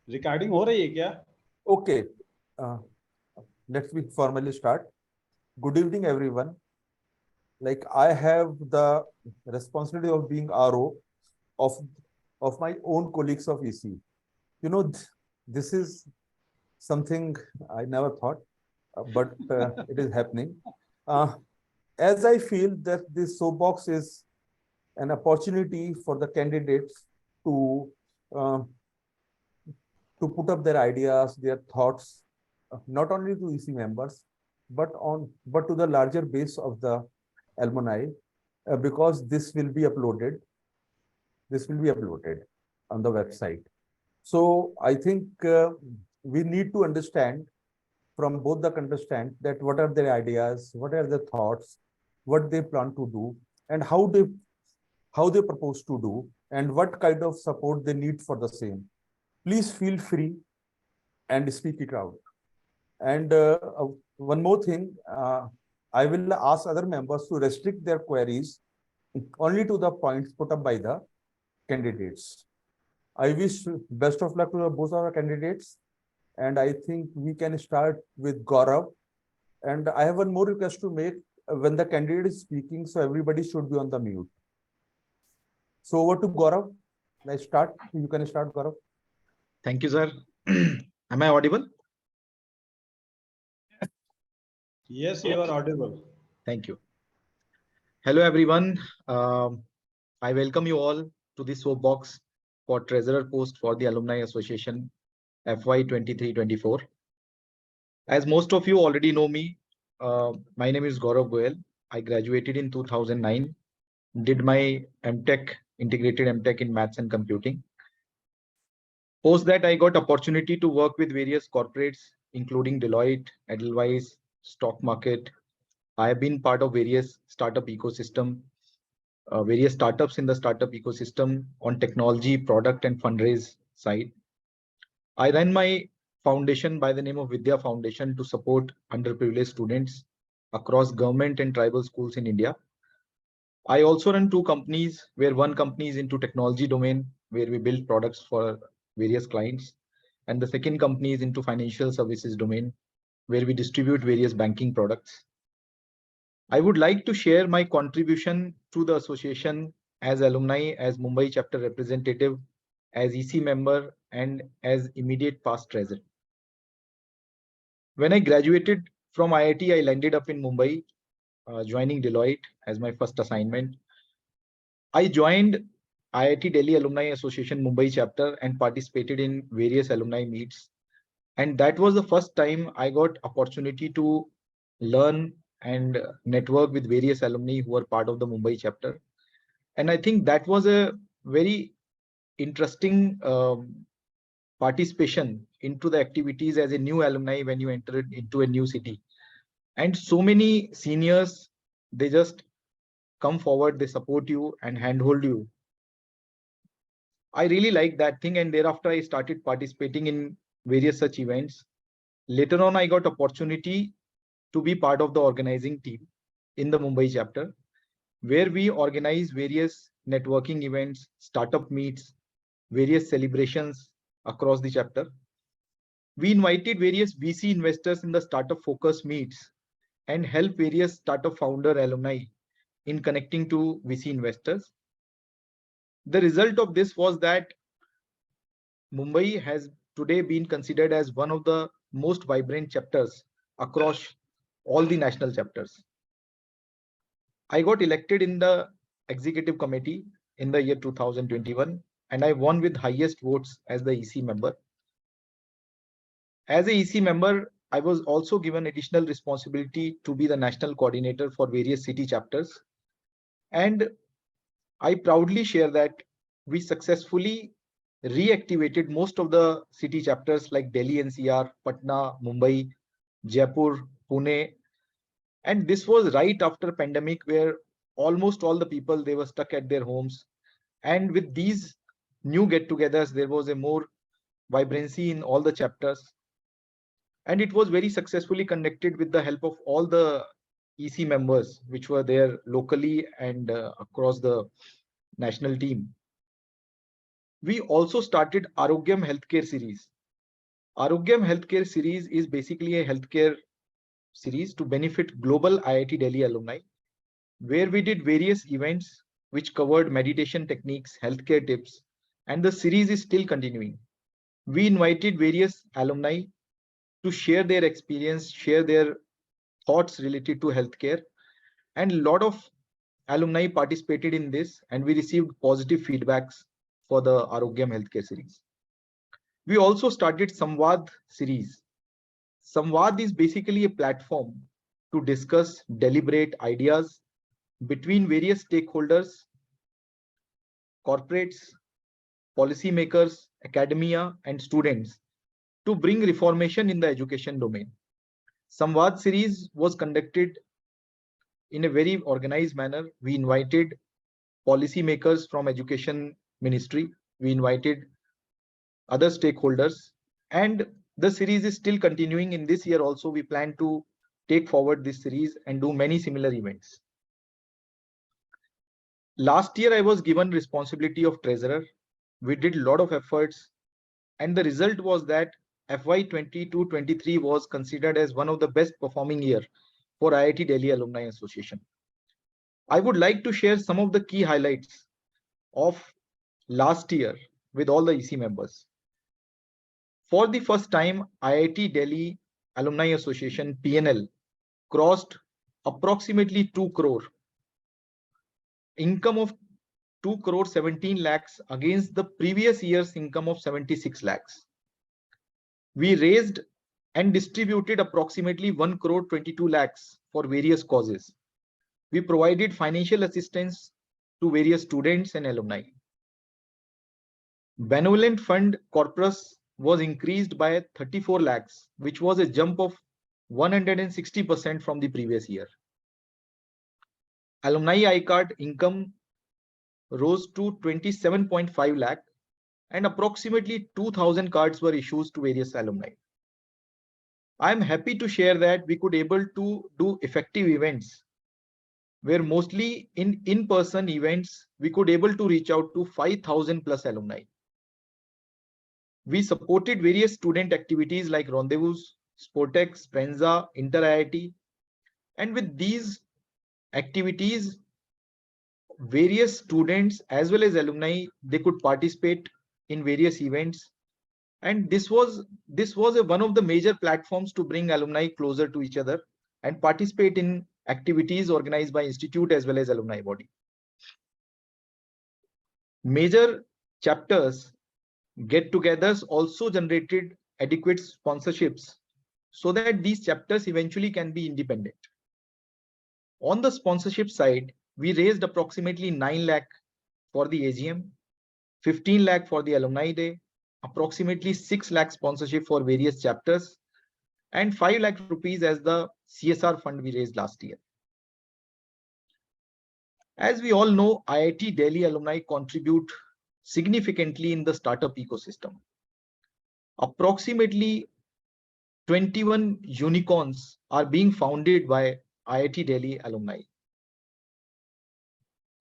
Recording हो रही है क्या? Okay, let's we formally start. Good evening, everyone. Like I have the responsibility of being RO of my own colleagues of EC. You know, this is something I never thought, but it is happening. As I feel that this soapbox is an opportunity for the candidates to uh, put up their ideas, their thoughts, not only to EC members, but to the larger base of the alumni, because this will be uploaded. This will be uploaded on the website. So I think we need to understand from both the contestants that what are their ideas, what are their thoughts, what they plan to do, and how they propose to do, and what kind of support they need for the same. Please feel free and speak it out. And one more thing, I will ask other members to restrict their queries only to the points put up by the candidates. I wish best of luck to both our candidates. And I think we can start with Gaurav. And I have one more request to make when the candidate is speaking, so everybody should be on the mute. So over to Gaurav. Let's start. You can start, Gaurav. Thank you, sir. Am I audible? Yes, you are audible. Thank you. Hello, everyone. I welcome you all to the soapbox for treasurer post for the Alumni Association FY 23-24. As most of you already know me, my name is Gaurav Goyal. I graduated in 2009, did my MTech, integrated MTech in maths and computing. Post that, I got opportunity to work with various corporates, including Deloitte, Edelweiss, stock market. I have been part of various startup ecosystem, various startups in the startup ecosystem on technology, product, and fundraise side. I run my foundation by the name of Vidya Foundation to support underprivileged students across government and tribal schools in India. I also run two companies, where one company is into technology domain, where we build products for various clients, and the second company is into financial services domain, where we distribute various banking products. I would like to share my contribution to the association as alumni, as Mumbai chapter representative, as EC member, and as immediate past treasurer. When I graduated from IIT, I landed up in Mumbai, joining Deloitte as my first assignment. I joined IIT Delhi Alumni Association Mumbai chapter and participated in various alumni meets. And that was the first time I got opportunity to learn and network with various alumni who were part of the Mumbai chapter. And I think that was a very interesting participation into the activities as a new alumni when you enter into a new city. And so many seniors, they just come forward, they support you and handhold you. I really like that thing, and thereafter I started participating in various such events. Later on, I got opportunity to be part of the organizing team in the Mumbai chapter, where we organize various networking events, startup meets, various celebrations across the chapter. We invited various VC investors in the startup focus meets and help various startup founder alumni in connecting to VC investors. The result of this was that Mumbai has today been considered as one of the most vibrant chapters across all the national chapters. I got elected in the executive committee in the year 2021, and I won with highest votes as the EC member. As a EC member, I was also given additional responsibility to be the national coordinator for various city chapters. And I proudly share that we successfully reactivated most of the city chapters like Delhi NCR, Patna, Mumbai, Jaipur, Pune. And this was right after pandemic, where almost all the people, they were stuck at their homes. And with these new get-togethers, there was a more vibrancy in all the chapters. And it was very successfully conducted with the help of all the EC members, which were there locally and across the national team. We also started Arogyam Healthcare series, Aarogyam Healthcare Series is basically a healthcare series to benefit global IIT Delhi alumni, where we did various events which covered meditation techniques, healthcare tips, and the series is still continuing. We invited various alumni to share their experience, share their thoughts related to healthcare, and a lot of alumni participated in this, and we received positive feedbacks for the Aarogyam Healthcare series. We also started Samvad series. Samvad is basically a platform to discuss, deliberate ideas between various stakeholders, corporates, policymakers, academia, and students to bring reformation in the education domain. Samvad series was conducted in a very organized manner. We invited policymakers from education ministry. We invited other stakeholders, and the series is still continuing in this year also. We plan to take forward this series and do many similar events. Last year, I was given responsibility of treasurer. We did a lot of efforts, and the result was that FY 22-23 was considered as one of the best performing year for IIT Delhi Alumni Association. I would like to share some of the key highlights of last year with all the EC members. For the first time, IIT Delhi Alumni Association PNL crossed approximately 2 crore. Income of 2 crore 17 lakhs against the previous year's income of 76 lakhs. We raised and distributed approximately 1 crore 22 lakhs for various causes. We provided financial assistance to various students and alumni. Benevolent fund corpus was increased by 34 lakhs, which was a jump of 160% from the previous year. Alumni iCard income rose to 27.5 lakh, and approximately 2,000 cards were issued to various alumni. I am happy to share that we could able to do effective events where mostly in-person events, we could able to reach out to 5,000 plus alumni. We supported various student activities like Rendezvous, Sportex, Prenza, Inter-IIT, and with these activities, various students as well as alumni, they could participate in various events. And this was one of the major platforms to bring alumni closer to each other and participate in activities organized by institute as well as alumni body. Major chapters get-togethers also generated adequate sponsorships so that these chapters eventually can be independent. On the sponsorship side, we raised approximately 9 lakh for the AGM, 15 lakh for the alumni day, approximately 6 lakh sponsorship for various chapters, and 5 lakh rupees as the CSR fund we raised last year. As we all know, IIT Delhi alumni contribute significantly in the startup ecosystem. Approximately 21 unicorns are being founded by IIT Delhi alumni.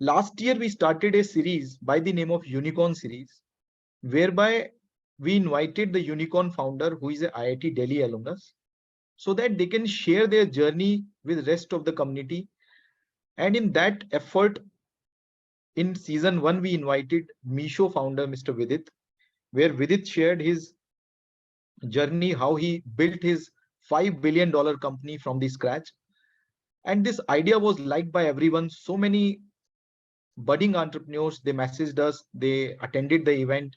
Last year, we started a series by the name of Unicorn Series, whereby we invited the unicorn founder who is a IIT Delhi alumnus so that they can share their journey with the rest of the community. And in that effort, in season 1, we invited Meesho founder, Mr. Vidit, where Vidit shared his journey, how he built his $5 billion company from the scratch. And this idea was liked by everyone. So many budding entrepreneurs, they messaged us, they attended the event.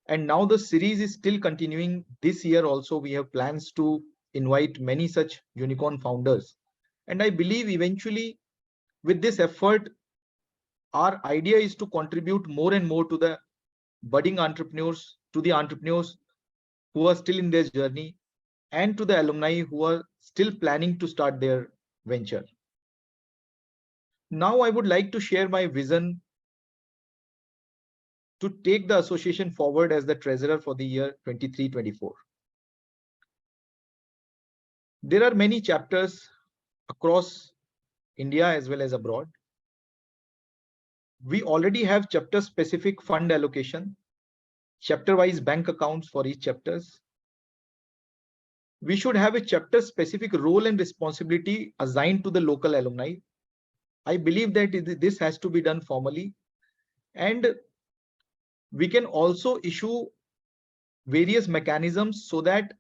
And now the series is still continuing. This year also, we have plans to invite many such unicorn founders. And I believe eventually with this effort, our idea is to contribute more and more to the budding entrepreneurs, to the entrepreneurs who are still in their journey, and to the alumni who are still planning to start their venture. Now I would like to share my vision to take the association forward as the treasurer for the year 23-24. There are many chapters across India as well as abroad. We already have chapter specific fund allocation, chapter wise bank accounts for each chapters. we should have a chapter specific role and responsibility assigned to the local alumni. I believe that this has to be done formally, and we can also issue various mechanisms so that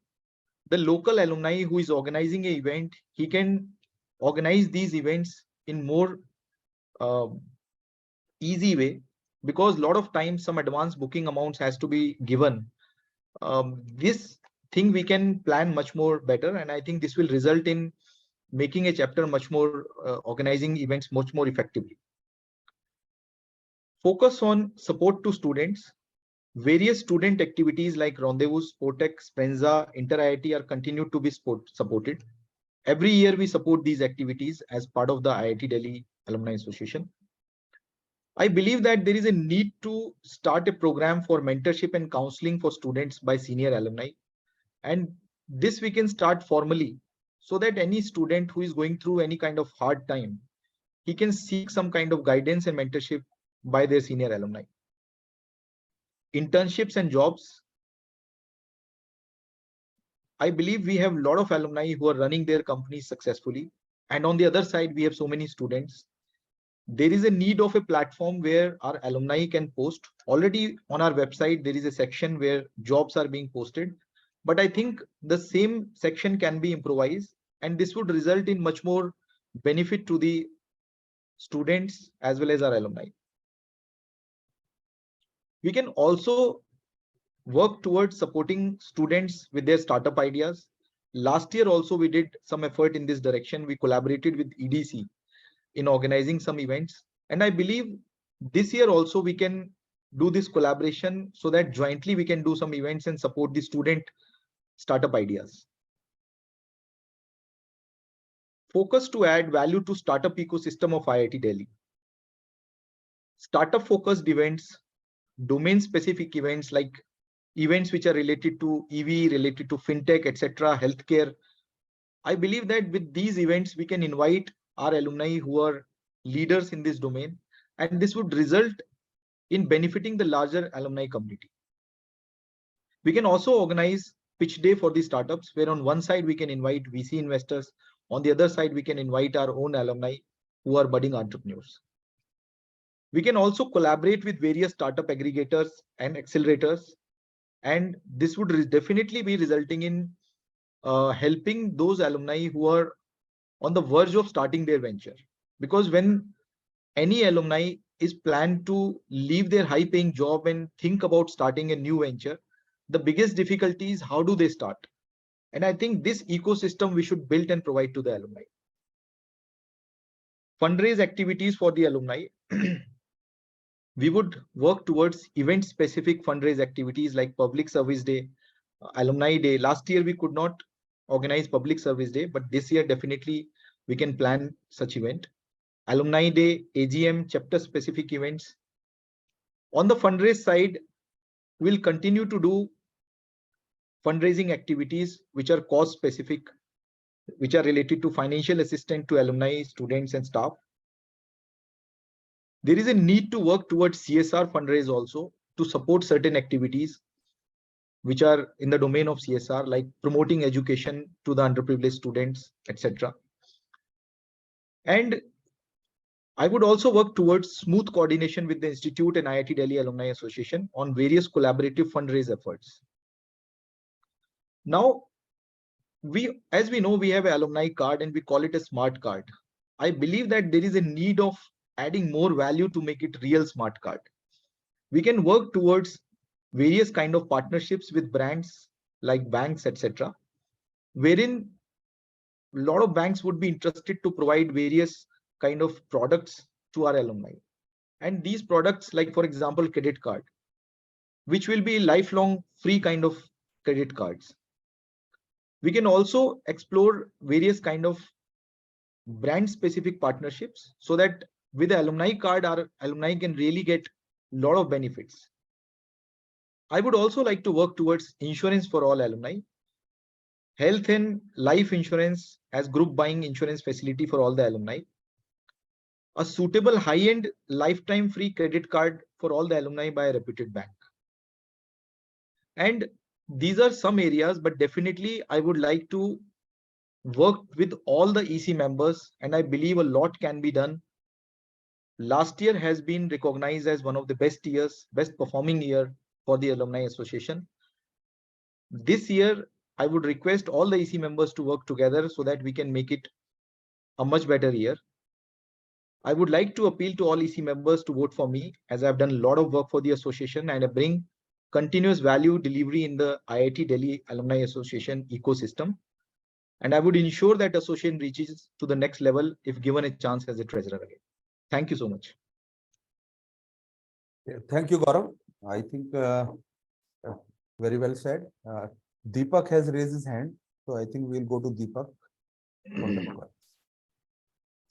the local alumni who is organizing an event, he can organize these events in more easy way, because a lot of times some advance booking amounts has to be given. This thing we can plan much more better, and I think this will result in making a chapter much more organizing events much more effectively. Focus on support to students. Various student activities like Rendezvous, Sportex, Sprenza, Inter-IIT are continued to be supported. Every year we support these activities as part of the IIT Delhi Alumni Association. I believe that there is a need to start a program for mentorship and counseling for students by senior alumni. And this we can start formally so that any student who is going through any kind of hard time, he can seek some kind of guidance and mentorship by their senior alumni. Internships and jobs. I believe we have a lot of alumni who are running their companies successfully. And on the other side, we have so many students. There is a need of a platform where our alumni can post. Already on our website, there is a section where jobs are being posted. But I think the same section can be improvised, and this would result in much more benefit to the students as well as our alumni. We can also work towards supporting students with their startup ideas. Last year also we did some effort in this direction. We collaborated with EDC in organizing some events. And I believe this year also we can do this collaboration so that jointly we can do some events and support the student startup ideas. Focus to add value to startup ecosystem of IIT Delhi. Startup focused events, domain specific events like events which are related to EV, related to fintech, etc., healthcare. I believe that with these events, we can invite our alumni who are leaders in this domain, and this would result in benefiting the larger alumni community. We can also organize pitch day for the startups, where on one side we can invite VC investors, on the other side we can invite our own alumni who are budding entrepreneurs. We can also collaborate with various startup aggregators and accelerators, and this would definitely be resulting in helping those alumni who are on the verge of starting their venture. Because when any alumni is planned to leave their high paying job and think about starting a new venture, the biggest difficulty is how do they start? And I think this ecosystem we should build and provide to the alumni. Fundraise activities for the alumni. We would work towards event specific fundraise activities like public service day, alumni day. Last year we could not organize public service day, but this year definitely we can plan such event. Alumni day, AGM, chapter specific events. On the fundraise side, we'll continue to do fundraising activities which are cause specific, which are related to financial assistance to alumni, students and staff. There is a need to work towards CSR fundraise also to support certain activities which are in the domain of CSR, like promoting education to the underprivileged students, etc. And I would also work towards smooth coordination with the Institute and IIT Delhi Alumni Association on various collaborative fundraise efforts. Now, as we know, we have an alumni card and we call it a smart card. I believe that there is a need of adding more value to make it real smart card. We can work towards various kind of partnerships with brands like banks, etc., wherein a lot of banks would be interested to provide various kind of products to our alumni. And these products, like for example, credit card, which will be lifelong free kind of credit cards. We can also explore various kind of brand specific partnerships so that with the alumni card, our alumni can really get a lot of benefits. I would also like to work towards insurance for all alumni, health and life insurance as group buying insurance facility for all the alumni, a suitable high-end lifetime free credit card for all the alumni by a reputed bank. And these are some areas, but definitely I would like to work with all the EC members, and I believe a lot can be done. Last year has been recognized as one of the best years, best performing year for the Alumni Association. This year, I would request all the EC members to work together so that we can make it a much better year. I would like to appeal to all EC members to vote for me, as I've done a lot of work for the association and I bring continuous value delivery in the IIT Delhi Alumni Association ecosystem. And I would ensure that association reaches to the next level if given a chance as a treasurer again. Thank you so much. Yeah, thank you, Gaurav. I think very well said. Deepak has raised his hand, so I think we'll go to Deepak.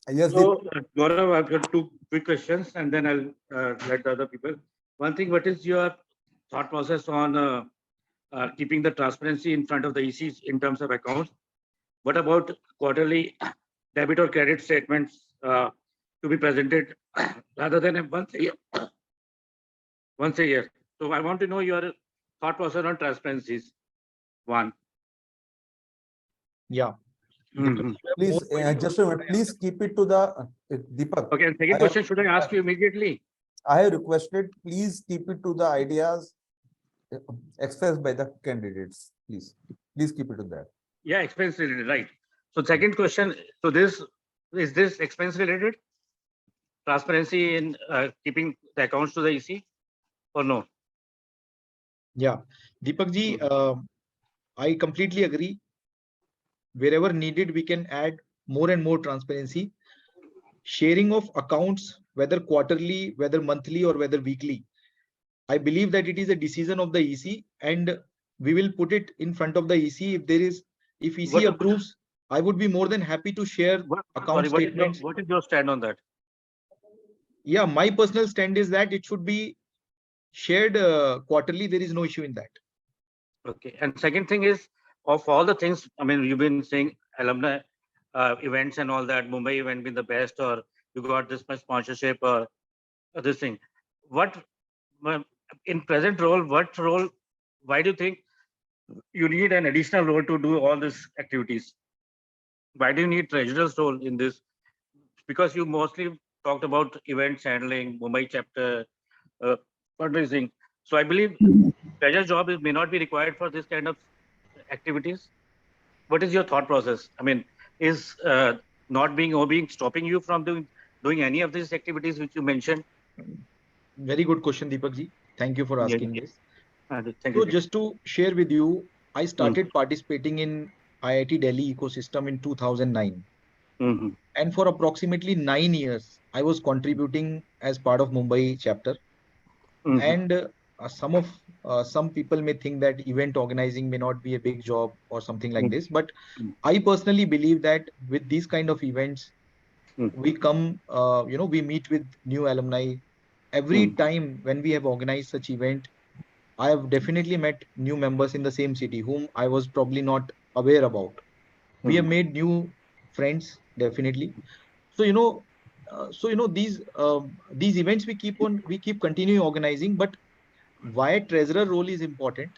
Yes, So, Gaurav, I've got two quick questions and then I'll let the other people. One thing, what is your thought process on keeping the transparency in front of the ECs in terms of accounts? What about quarterly debit or credit statements to be presented rather than once a year? Once a year. So I want to know your thought process on transparencies. One. Yeah. please, just a minute, please keep it to the Deepak. Okay, and second question, should I ask you immediately? I have requested, please keep it to the ideas expressed by the candidates. Please keep it to that. Yeah, expense related, right. So second question, so is this expense related? Transparency in keeping the accounts to the EC or no? Yeah, Deepak ji, I completely agree. Wherever needed, we can add more and more transparency. Sharing of accounts, whether quarterly, whether monthly, or whether weekly. I believe that it is a decision of the EC, and we will put it in front of the EC. If EC approves, I would be more than happy to share account statements. What is your stand on that? Yeah, my personal stand is that it should be shared quarterly. There is no issue in that. Okay, and second thing is, of all the things, I mean, you've been saying alumni events and all that, Mumbai event being the best, or you got this much sponsorship or this thing. What in present role, why do you think you need an additional role to do all these activities? Why do you need treasurer's role in this? Because you mostly talked about events handling, Mumbai chapter, fundraising. So I believe treasurer's job may not be required for this kind of activities. What is your thought process? I mean, is not being OB stopping you from doing any of these activities which you mentioned? Very good question, Deepak ji. Thank you for asking this. Thank So you. just to share with you, I started participating in IIT Delhi ecosystem in 2009. And for approximately 9 years, I was contributing as part of Mumbai chapter. And some people may think that event organizing may not be a big job or something like this. But I personally believe that with these kind of events, we come, we meet with new alumni. Every time when we have organized such event, I have definitely met new members in the same city whom I was probably not aware about. We have made new friends, definitely. So, these events we keep continuing organizing, but why treasurer role is important?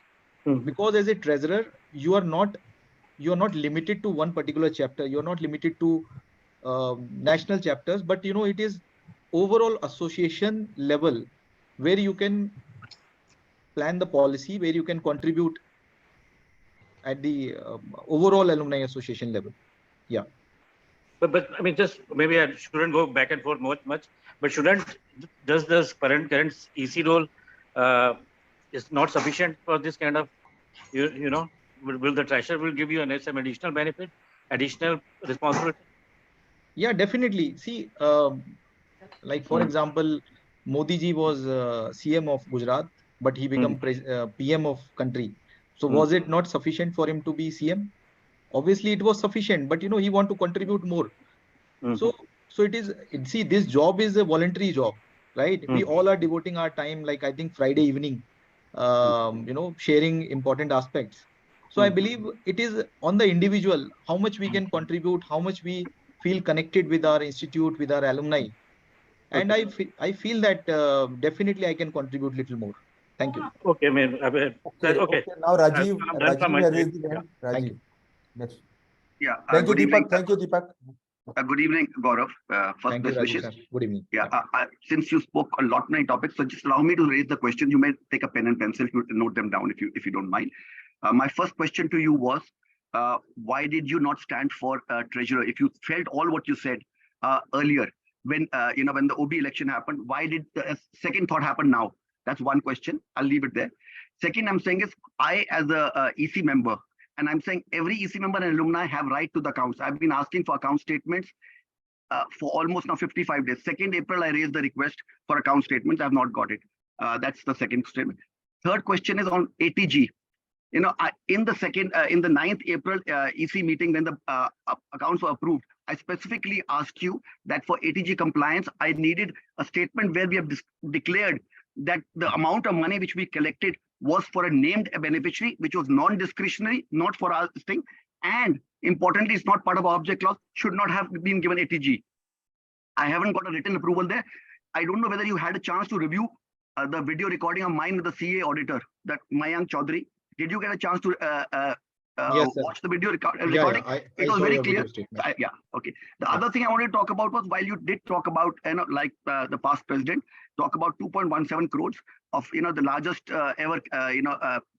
Because as a treasurer, you are not limited to one particular chapter. You're not limited to national chapters, but it is overall association level where you can plan the policy, where you can contribute at the overall alumni association level. Yeah. But I mean, just maybe I shouldn't go back and forth much. But does this current EC role is not sufficient for this kind of will the treasurer will give you some additional benefit, additional responsibility? Yeah, definitely. See, like for example, Modi ji was CM of Gujarat, but he became PM of country. So was it not sufficient for him to be CM? Obviously, it was sufficient, but he want to contribute more. So it is. See, this job is a voluntary job, right? We all are devoting our time, like I think Friday evening, sharing important aspects. So I believe it is on the individual how much we can contribute, how much we feel connected with our institute, with our alumni, and I feel that definitely I can contribute little more. Thank you. Okay, okay. Okay, now Rajiv, I'm done from my has side. raised his Yeah. hand. Thank Rajiv, next. Yeah, Thank you, good evening. Deepak. Thank you, Deepak. Good evening, Gaurav. First, Thank you, best Rajiv wishes. sir. Good evening. Yeah, since you spoke a lot many topics, so just allow me to raise the question. You may take a pen and pencil to note them down if you don't mind. My first question to you was, why did you not stand for treasurer? If you felt all what you said earlier, when when the OB election happened, why did the second thought happen now? That's one question. I'll leave it there. Second, I'm saying is I as a EC member, and I'm saying every EC member and alumni have right to the accounts. I've been asking for account statements for almost now 55 days. 2nd April, I raised the request for account statements. I've not got it. That's the second statement. Third question is on ATG. In the 9th April EC meeting, when the accounts were approved, I specifically asked you that for ATG compliance, I needed a statement where we have declared that the amount of money which we collected was for a named beneficiary, which was non-discretionary, not for our thing. And importantly, it's not part of our object clause, should not have been given ATG. I haven't got a written approval there. I don't know whether you had a chance to review the video recording of mine with the CA auditor, that Mayank Chaudhary. Did you get a chance to Yes, sir. watch the video recording? I It was saw very your clear. video statement. Yeah, okay. The other thing I wanted to talk about was, while you did talk about, like the past president, talk about 2.17 crores of, the largest ever,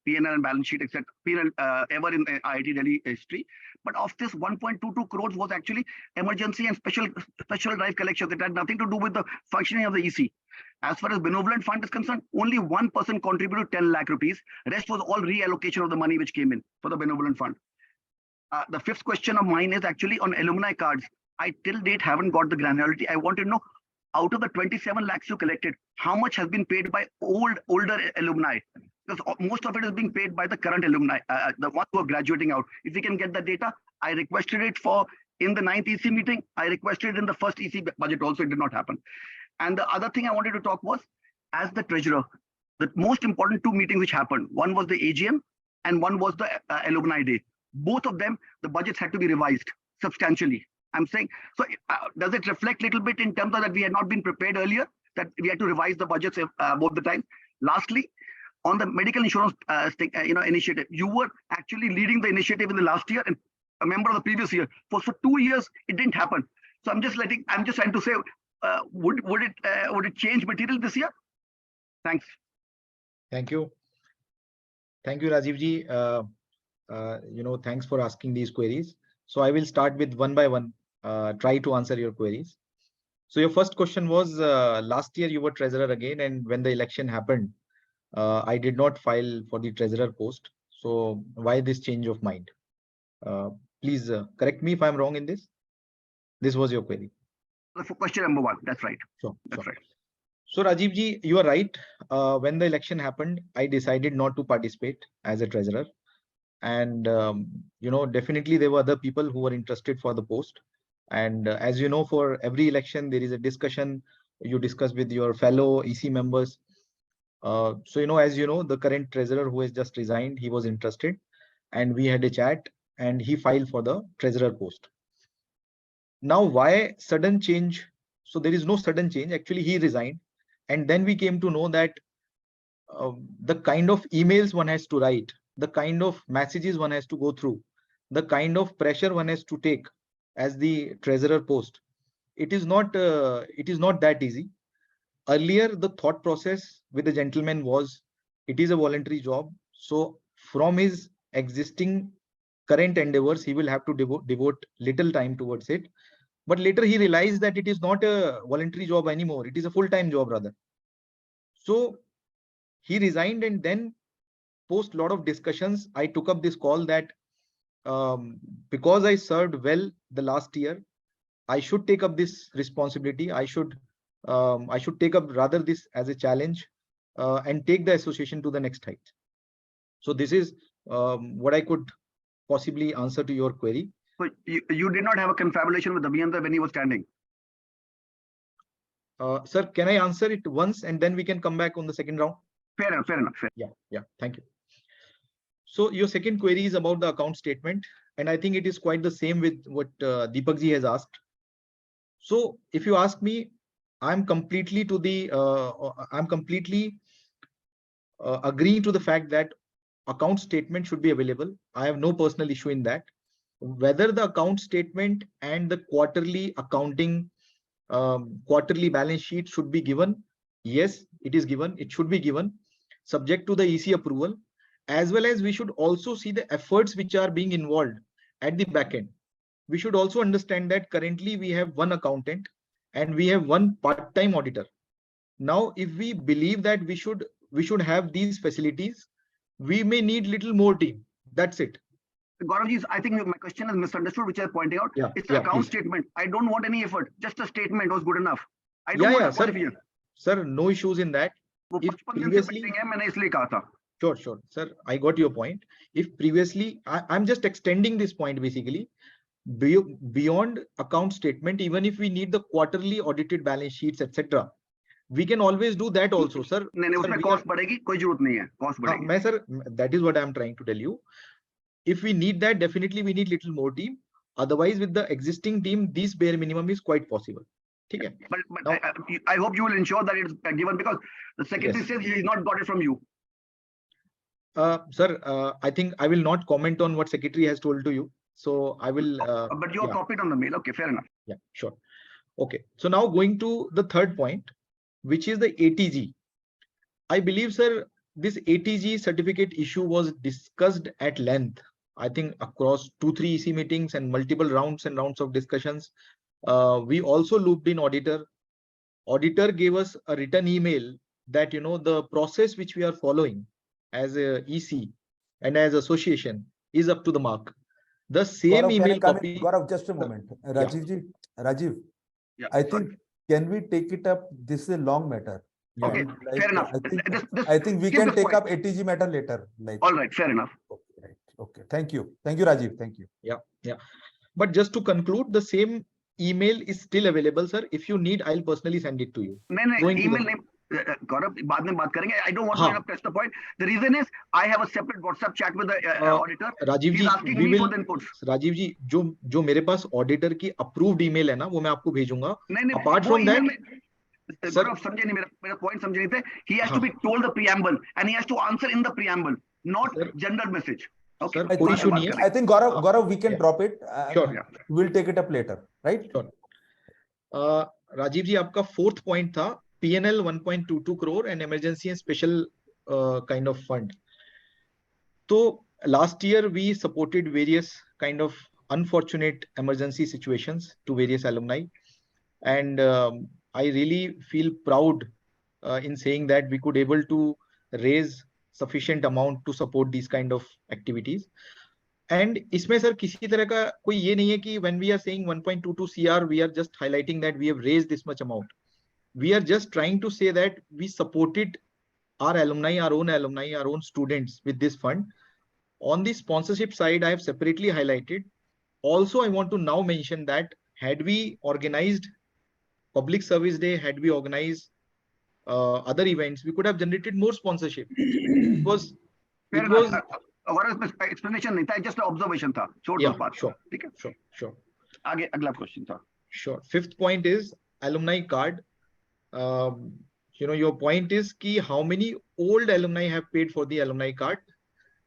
PNL and balance sheet, etc. PNL ever in IIT Delhi history. But of this, 1.22 crores was actually emergency and special drive collections. It had nothing to do with the functioning of the EC. As far as benevolent fund is concerned, only one person contributed 10 lakh rupees. Rest was all reallocation of the money which came in for the benevolent fund. The fifth question of mine is actually on alumni cards. I till date haven't got the granularity. I want to know, out of the 27 lakhs you collected, how much has been paid by older alumni? Because most of it is being paid by the current alumni, the ones who are graduating out. If we can get the data, I requested it in the 9th EC meeting. I requested it in the first EC budget also. It did not happen. And the other thing I wanted to talk was, as the treasurer, the most important two meetings which happened, one was the AGM and one was the alumni day. Both of them, the budgets had to be revised substantially. I'm saying, so does it reflect a little bit in terms of that we had not been prepared earlier, that we had to revise the budgets both the time? Lastly, on the medical insurance initiative, you were actually leading the initiative in the last year and a member of the previous year. For 2 years, it didn't happen. So I'm just trying to say, would it change material this year? Thanks. Thank you. Thank you, Rajiv ji. Thanks for asking these queries. So I will start with one by one, try to answer your queries. So your first question was, last year you were treasurer again, and when the election happened, I did not file for the treasurer post. So why this change of mind? Please correct me if I'm wrong in this. This was your query. For question number one, that's right. Sure. That's right. So Rajiv ji, you are right. When the election happened, I decided not to participate as a treasurer. And, definitely there were other people who were interested for the post. And as you know, for every election, there is a discussion. You discuss with your fellow EC members. So, as you know, the current treasurer who has just resigned, he was interested and we had a chat and he filed for the treasurer post. Now, why sudden change? So there is no sudden change. Actually, he resigned. And then we came to know that the kind of emails one has to write, the kind of messages one has to go through, the kind of pressure one has to take as the treasurer post, it is not that easy. Earlier, the thought process with the gentleman was, it is a voluntary job. So from his existing current endeavors, he will have to devote little time towards it. But later he realized that it is not a voluntary job anymore. It is a full-time job rather. So he resigned, and then post a lot of discussions, I took up this call that because I served well the last year, I should take up this responsibility. I should take up rather this as a challenge and take the association to the next height. So this is what I could possibly answer to your query. So you did not have a confabulation with Abhyanta when he was standing? Sir, can I answer it once and then we can come back on the second round? Fair enough. Yeah. Thank you. So your second query is about the account statement, and I think it is quite the same with what Deepak ji has asked. So if you ask me, I'm completely agreeing to the fact that account statement should be available. I have no personal issue in that. Whether the account statement and the quarterly accounting, quarterly balance sheet should be given, yes, it is given. It should be given, subject to the EC approval, as well as we should also see the efforts which are being involved at the back end. We should also understand that currently we have one accountant and we have one part-time auditor. Now, if we believe that we should have these facilities, we may need little more team. That's it. Gauravji, I think my question is misunderstood, which I'm pointing out. Yeah, It's the yeah, account please. statement. I don't want any effort. Just a statement was good enough. I don't Yeah, want yeah, a sir. qualification. Sir, no issues in that. वो If 55 दिन से previously- pending है, मैंने इसलिए कहा था. Sure, sir. I got your point. If previously, I'm just extending this point basically. Beyond account statement, even if we need the quarterly audited balance sheets, etc., we can always do that also, sir. नहीं नहीं Sir, उसमें we cost are- बढ़ेगी, कोई जरूरत नहीं है, cost हाँ, बढ़ेगी. मैं sir, that is what I'm trying to tell you. If we need that, definitely we need little more team. Otherwise, with the existing team, this bare minimum is quite possible. ठीक है? But Now- I hope you will ensure that it's given, because the secretary Yes. says he has not got it from you. Sir, I think I will not comment on what secretary has told to you. So I will. But you are yeah. copied on the mail. Okay, fair enough. Yeah, sure. Okay. So now going to the third point, which is the ATG. I believe, sir, this ATG certificate issue was discussed at length, I think across 2-3 EC meetings and multiple rounds and rounds of discussions. We also looped in auditor. Auditor gave us a written email that, you know, the process which we are following as a EC and as association is up to the mark. The same Gaurav, can I email come in? copy. Gaurav, just a moment. Rajiv ji, Rajiv, Yeah, I sorry. think, can we take it up? This is a long matter. Yeah. Okay, Like, fair enough. I think we skip can this take point. up ATG matter later. Like, All right, fair enough. okay, right. Okay, thank you. Thank you, Rajiv. Thank you. But just to conclude, the same email is still available, sir. If you need, I'll personally send it to you. नहीं Going to email the- नहीं. Gaurav, बाद में बात करेंगे. I don't want हाँ. to press the point. The reason is I have a separate WhatsApp chat with the auditor. Rajiv He's ji, asking we me for will. the inputs. Rajiv जी, जो मेरे पास auditor की approved email है ना, वो मैं आपको भेजूंगा. नहीं Apart वो from email that, में sir- Gaurav समझे नहीं, मेरा point समझे नहीं थे. He has to हाँ. be told the preamble and he has to answer in the preamble, not Sir- general message. Okay. Sir, I कोई think- issue नहीं है. I think Gaurav, we can Yeah. drop it. Sure. Yeah. We'll take it up later, right? Sure. Rajiv जी, आपका fourth point था PNL 1.22 crore and emergency and special kind of fund. So last year we supported various kind of unfortunate emergency situations to various alumni, and I really feel proud in saying that we could able to raise sufficient amount to support these kind of activities. And इसमें sir किसी तरह का कोई ये नहीं है कि when we are saying 1.22 CR, we are just highlighting that we have raised this much amount. We are just trying to say that we supported our alumni, our own students with this fund. On the sponsorship side, I have separately highlighted. Also, I want to now mention that had we organized Public Service Day, had we organized other events, we could have generated more sponsorship. It was Fair it enough. was Gaurav, explanation नहीं था, just an observation था. छोड़ दो yeah, बात. sure, ठीक है. sure. आगे अगला question था. Sure. Fifth point is alumni card. You know, your point is कि how many old alumni have paid for the alumni card.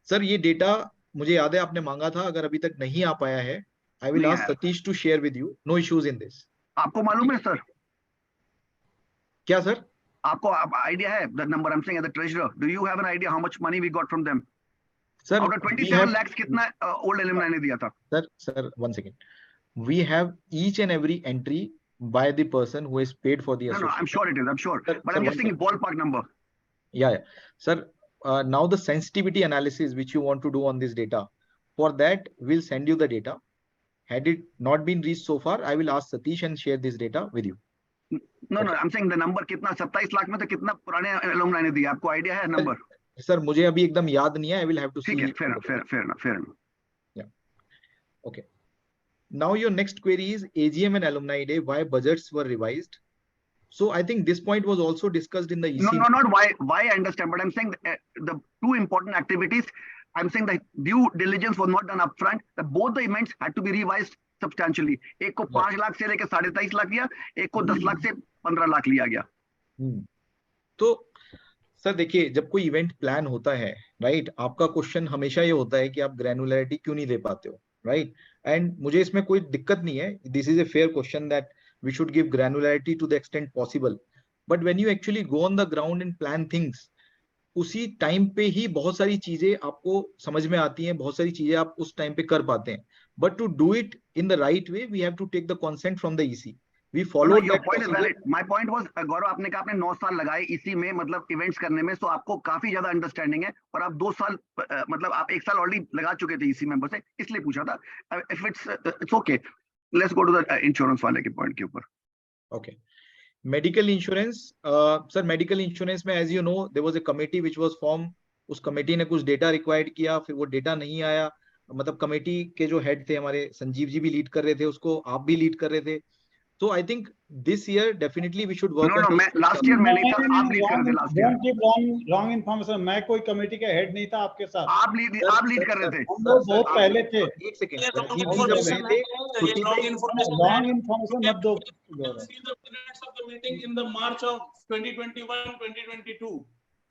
Sir, ये data मुझे याद है आपने मांगा था, अगर अभी तक नहीं आ पाया है, I will नहीं ask आया. Satish to share with you. No issues in this. आपको मालूम है सर? क्या सर? आपको idea है the number I'm saying as the treasurer? Do you have an idea how much money we got from them? Sir, Out of we 27 have, lakhs कितना old alumni ने दिया था? sir, 1 second. We have each and every entry by the person who has paid for the No, association. I'm sure it is. I'm sure. Sir, But sir, I'm one just saying ballpark number. Yeah. Sir, now the sensitivity analysis which you want to do on this data, for that we'll send you the data. Had it not been reached so far, I will ask Satish and share this data with you. No, I'm saying the number कितना 27 लाख में तो कितना पुराने alumni ने दिया? आपको idea है number? Sir, मुझे अभी एकदम याद नहीं है. I will have to see. ठीक है, fair enough. Okay. Now your next query is AGM and Alumni Day, why budgets were revised. So I think this point was also discussed in the EC. No, not why I understand, but I'm saying the two important activities, I'm saying the due diligence was not done upfront, that both the events had to be revised substantially. एक को 5 लाख से लेकर 23.5 लाख लिया, एक को 10 लाख से 15 लाख लिया गया. तो सर देखिए, जब कोई इवेंट प्लान होता है, राइट, आपका क्वेश्चन हमेशा ये होता है कि आप ग्रैनुलरिटी क्यों नहीं दे पाते हो, राइट। एंड मुझे इसमें कोई दिक्कत नहीं है, this is a fair question that we should give granularity to the extent possible, but when you actually go on the ground and plan things, उसी टाइम पे ही बहुत सारी चीजें आपको समझ में आती हैं, बहुत सारी चीजें आप उस टाइम पे कर पाते हैं, but to do it in the right way we have to take the consent from the EC. We No, followed your that point is procedure. valid. My point was, Gaurav, आपने कहा आपने 9 साल लगाए इसी में, मतलब इवेंट्स करने में, सो आपको काफी ज्यादा अंडरस्टैंडिंग है, और आप 2 साल मतलब आप 1 साल ऑलरेडी लगा चुके थे इसी मेंबर से, इसलिए पूछा था। If it's okay, let's go to the insurance वाले के पॉइंट के ऊपर। Okay, medical insurance. Sir medical insurance में as you know there was a committee which was form, उस कमेटी ने कुछ डेटा रिक्वायर्ड किया, फिर वो डेटा नहीं आया, मतलब कमेटी के जो हेड थे हमारे संजीव जी भी लीड कर रहे थे उसको, आप भी लीड कर रहे थे। So I think this year definitely we should work No, on no, this. मैं लास्ट ईयर में नहीं था, आप लीड कर रहे थे last year. Don't give wrong information. मैं कोई कमेटी का हेड नहीं था आपके साथ। आप लीड कर रहे थे। हम लोग बहुत पहले थे। एक सेकंड, ये wrong राजीव जी जब information गए थे है, छुट्टी ये wrong पे, information है। रॉन्ग इन्फॉर्मेशन मत दो गौरव। See the minutes of the meeting in the March of 2021, 2022.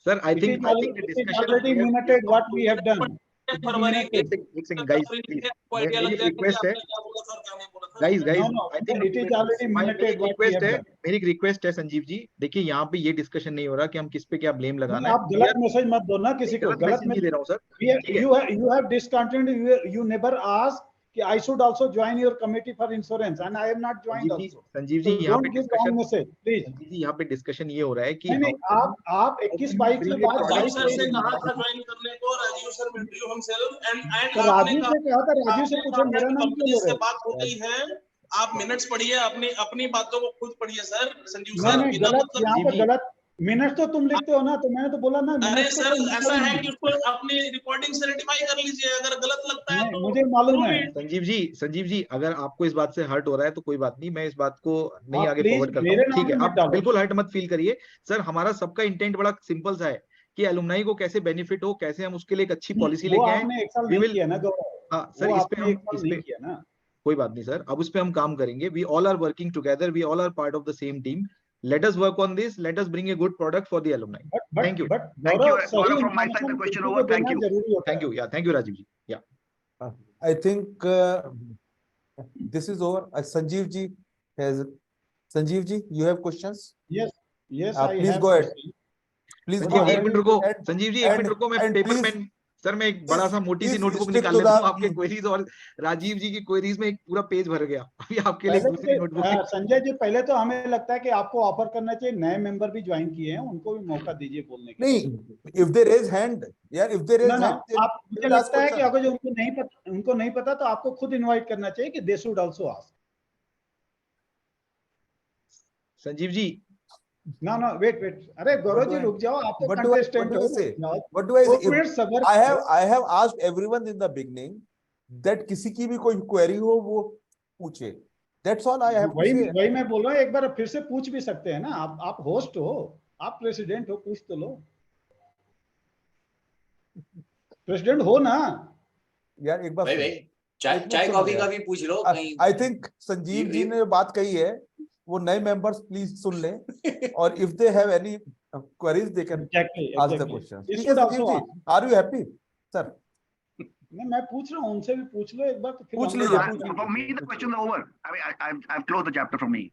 Sir I It think is already discussion minuted what we have done. फरवरी के एक सेकंड गाइस प्लीज, आपको आइडिया मेरी लग जाएगा कि रिक्वेस्ट है आपने क्या बोला था और क्या नहीं बोला था। Guys No, no, I think it is already minuted what we have done. मेरी रिक्वेस्ट है संजीव जी, देखिए यहाँ पे ये डिस्कशन नहीं हो रहा कि हम किस पे क्या ब्लेम लगाना नहीं, है। आप गलत मैसेज मत दो ना किसी को। गलत गलत मैसेज नहीं दे रहा हूँ सर, ठीक है। you have discontinued. You never asked कि I should also join your committee for insurance and I have not joined also. Sanjeev ji So यहाँ पे don't give wrong discussion, message, please. Sanjeev ji यहाँ पे डिस्कशन ये हो रहा है कि नहीं आप 21-22 के बाद राजीव 22 सर से से कहा था ज्वाइन करने को, राजीव सर इंटरव्यू हमसेल्फ एंड तो राजीव से कहा था, राजीव से पूछो, मेरा नाम क्यों ले से रहे हो? बात हो गई है। आप मिनट्स पढ़िए, अपनी अपनी बातों को खुद पढ़िए सर। संजीव नहीं सर नहीं, बिना गलत यहाँ पे जी। गलत मिनट्स तो तुम लिखते हो ना, तो मैंने तो बोला ना अरे मिनट्स तो सर तुम ऐसा लिखते है हो। कि उसको अपनी रिकॉर्डिंग से रेटिफाई कर लीजिए, अगर गलत लगता है नहीं, तो मुझे मालूम है। संजीव जी अगर आपको इस बात से हर्ट हो रहा है तो कोई बात नहीं, मैं इस बात को नहीं आप आगे प्लीज फॉरवर्ड करता मेरे हूँ, नाम ठीक है। में मत आप डालो। बिल्कुल हर्ट मत फील करिए सर, हमारा सबका इंटेंट बड़ा सिंपल सा है कि एलुमनाई को कैसे बेनिफिट हो, कैसे हम उसके लिए एक अच्छी पॉलिसी वो लेके आए। आपने एक साल वी नहीं विल, किया ना गौरव, हाँ वो सर, इस पे आपने हम एक साल नहीं किया ना। कोई बात नहीं सर, अब उस पे हम काम करेंगे। We all are working together, we all are part of the same team. Let us work on this, let us bring a good product for the alumni. Thank you. But Thank you, Gaurav, सही Gaurav, from my side, the information question किसी over. को Thank देना you. जरूरी होता है। Thank you Rajiv जी। या I think this is over. Sanjeev ji, you have questions? Yes, I Please have go ahead. question. Please Sanjeev go जी एक ahead. Minute रुको, And- Sanjeev ji एक मिनट रुको, मैं पेपर please- पेन, सर मैं एक बड़ा सा मोटी सी please नोटबुक stick निकाल to लेता हूँ the- आपके क्वेरीज और राजीव जी की क्वेरीज में एक पूरा पेज भर गया, अभी आपके लिए पहले दूसरी नोटबुक है। संजय जी, पहले तो हमें लगता है कि आपको ऑफर करना चाहिए, नए मेंबर भी ज्वाइन किए हैं, उनको भी मौका दीजिए बोलने के लिए। नहीं, if they raise hand, yeah, if they ना raise ना, hand, they आप मुझे will ask लगता है कि question. अगर जो उनको नहीं पता तो आपको खुद इनवाइट करना चाहिए कि they should also ask. Sanjeev ji ना ना, वेट, अरे गौरव जी रुक जाओ, आप तो What do I कंटेस्टेंट हो। say? जाओ, What do I say? 2 minute सब्र I करो। have asked everyone in the beginning that किसी की भी कोई query हो वो पूछे. That's all I have to वही say. वही मैं बोल रहा हूँ, एक बार फिर से पूछ भी सकते हैं ना। आप होस्ट हो, आप प्रेसिडेंट हो, पूछ तो लो। प्रेसिडेंट हो ना। यार एक बार भाई सुनो। चाय एक मिनट चाय सुनो कॉफी यार। का भी पूछ लो कहीं। I think संजीव जी ने बात कही है, वो नए मेंबर्स प्लीज सुन लें, और if they have any queries they can ask the questions. ठीक है Sanjeev ji, are you happy, sir? नहीं, मैं पूछ रहा हूँ, उनसे भी पूछ लो एक बार तो फिर पूछ हम लीजिए, लोग पूछ बात For me, the questions are over. I mean, I've closed the chapter from me.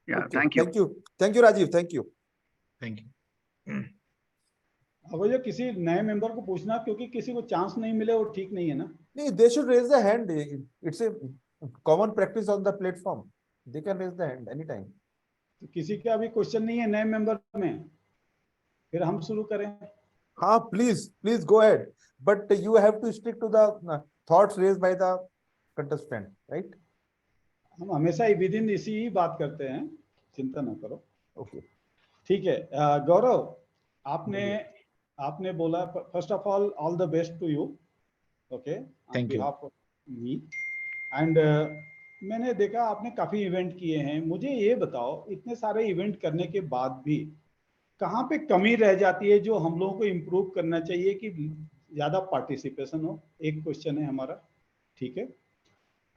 Yeah, Okay, thank you. thank you Rajiv, thank you. Thank you. अब जो किसी नए मेंबर को पूछना, क्योंकि किसी को चांस नहीं मिले वो ठीक नहीं है ना। नहीं, they should raise the hand. It's a common practice on the platform. They can raise the hand anytime. तो किसी का भी क्वेश्चन नहीं है नए मेंबर में, फिर हम शुरू करें। हाँ, please go ahead, but you have to stick to the thoughts raised by the contestant, right? हम हमेशा विद इन इसी ही बात करते हैं, चिंता ना करो। Okay. ठीक है, गौरव, आपने बोला, first of all the best to you, okay, on Thank you. Behalf of me. And मैंने देखा आपने काफी इवेंट किए हैं। मुझे ये बताओ, इतने सारे इवेंट करने के बाद भी कहाँ पे कमी रह जाती है जो हम लोगों को इम्प्रूव करना चाहिए कि ज्यादा पार्टिसिपेशन हो? एक क्वेश्चन है हमारा, ठीक है।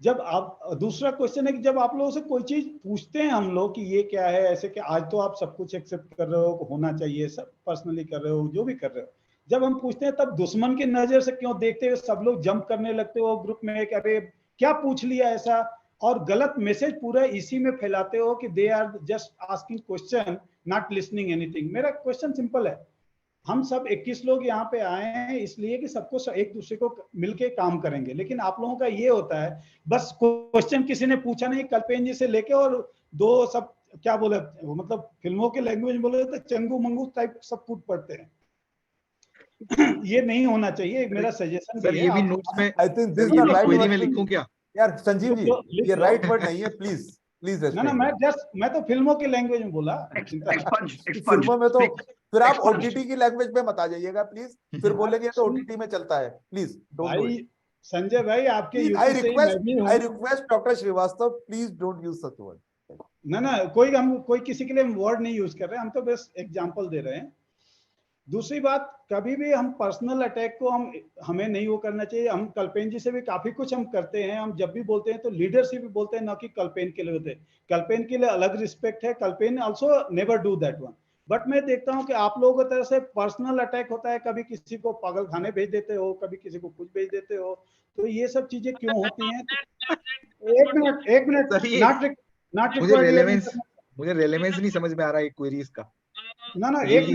जब आप, दूसरा क्वेश्चन है कि जब आप लोगों से कोई चीज पूछते हैं हम लोग कि ये क्या है, ऐसे कि आज तो आप सब कुछ एक्सेप्ट कर रहे हो, होना चाहिए, सब पर्सनली कर रहे हो, जो भी कर रहे हो, जब हम पूछते हैं तब दुश्मन की नजर से क्यों देखते हुए सब लोग जंप करने लगते हो ग्रुप में कि अरे क्या पूछ लिया ऐसा, और गलत मैसेज पूरा इसी में फैलाते हो कि they are just asking question not listening anything. मेरा क्वेश्चन सिंपल है, हम सब 21 लोग यहाँ पे आए हैं इसलिए कि सबको एक दूसरे को मिलके काम करेंगे, लेकिन आप लोगों का ये होता है बस क्वेश्चन किसी ने पूछा नहीं, कल्पेन जी से लेके और दो सब क्या बोले, मतलब फिल्मों के लैंग्वेज बोले तो चंगू मंगू टाइप सब कूद पड़ते हैं। ये नहीं होना चाहिए, मेरा सजेशन सर भी है। ये भी आप नोट्स में, I think this sir is ये द भी राइट क्वेरी में वर्ड। लिखूं क्या? यार संजीव जी, लिख ये लो। राइट वर्ड नहीं है, प्लीज प्लीज ना मैं मैं तो फिल्मों के लैंग्वेज में बोला। एक्सपंज फिल्मों में तो फिर आप expunge. ओटीटी की लैंग्वेज में मत आ जाइएगा प्लीज, फिर बोलेंगे तो ओटीटी में चलता है, प्लीज डोंट डू भाई इट। संजय भाई, आपके प्लीज यूपी से ही मैं भी हूँ। I request doctor Shrivastava, please don't use such word. ना हम कोई किसी के लिए वर्ड नहीं यूज कर रहे हैं, हम तो बस एग्जांपल दे रहे हैं। दूसरी बात, कभी भी हम पर्सनल अटैक को हमें नहीं वो करना चाहिए। हम कल्पेन जी से भी काफी कुछ हम करते हैं, हम जब भी बोलते हैं तो लीडर से भी बोलते हैं, ना कि कल्पेन के लिए होते हैं। कल्पेन के लिए अलग रिस्पेक्ट है, Kalpen also never do that one. But मैं देखता हूं कि आप लोगों की तरफ से पर्सनल अटैक होता है, कभी किसी को पागल खाने भेज देते हो, कभी किसी को कुछ भेज देते हो, तो ये सब चीजें क्यों होती हैं? एक मिनट सर ये नॉट मुझे रिक्वायर्ड। रेलेवेंस नहीं समझ में आ रहा है क्वेरीज का। ना संजीव जी,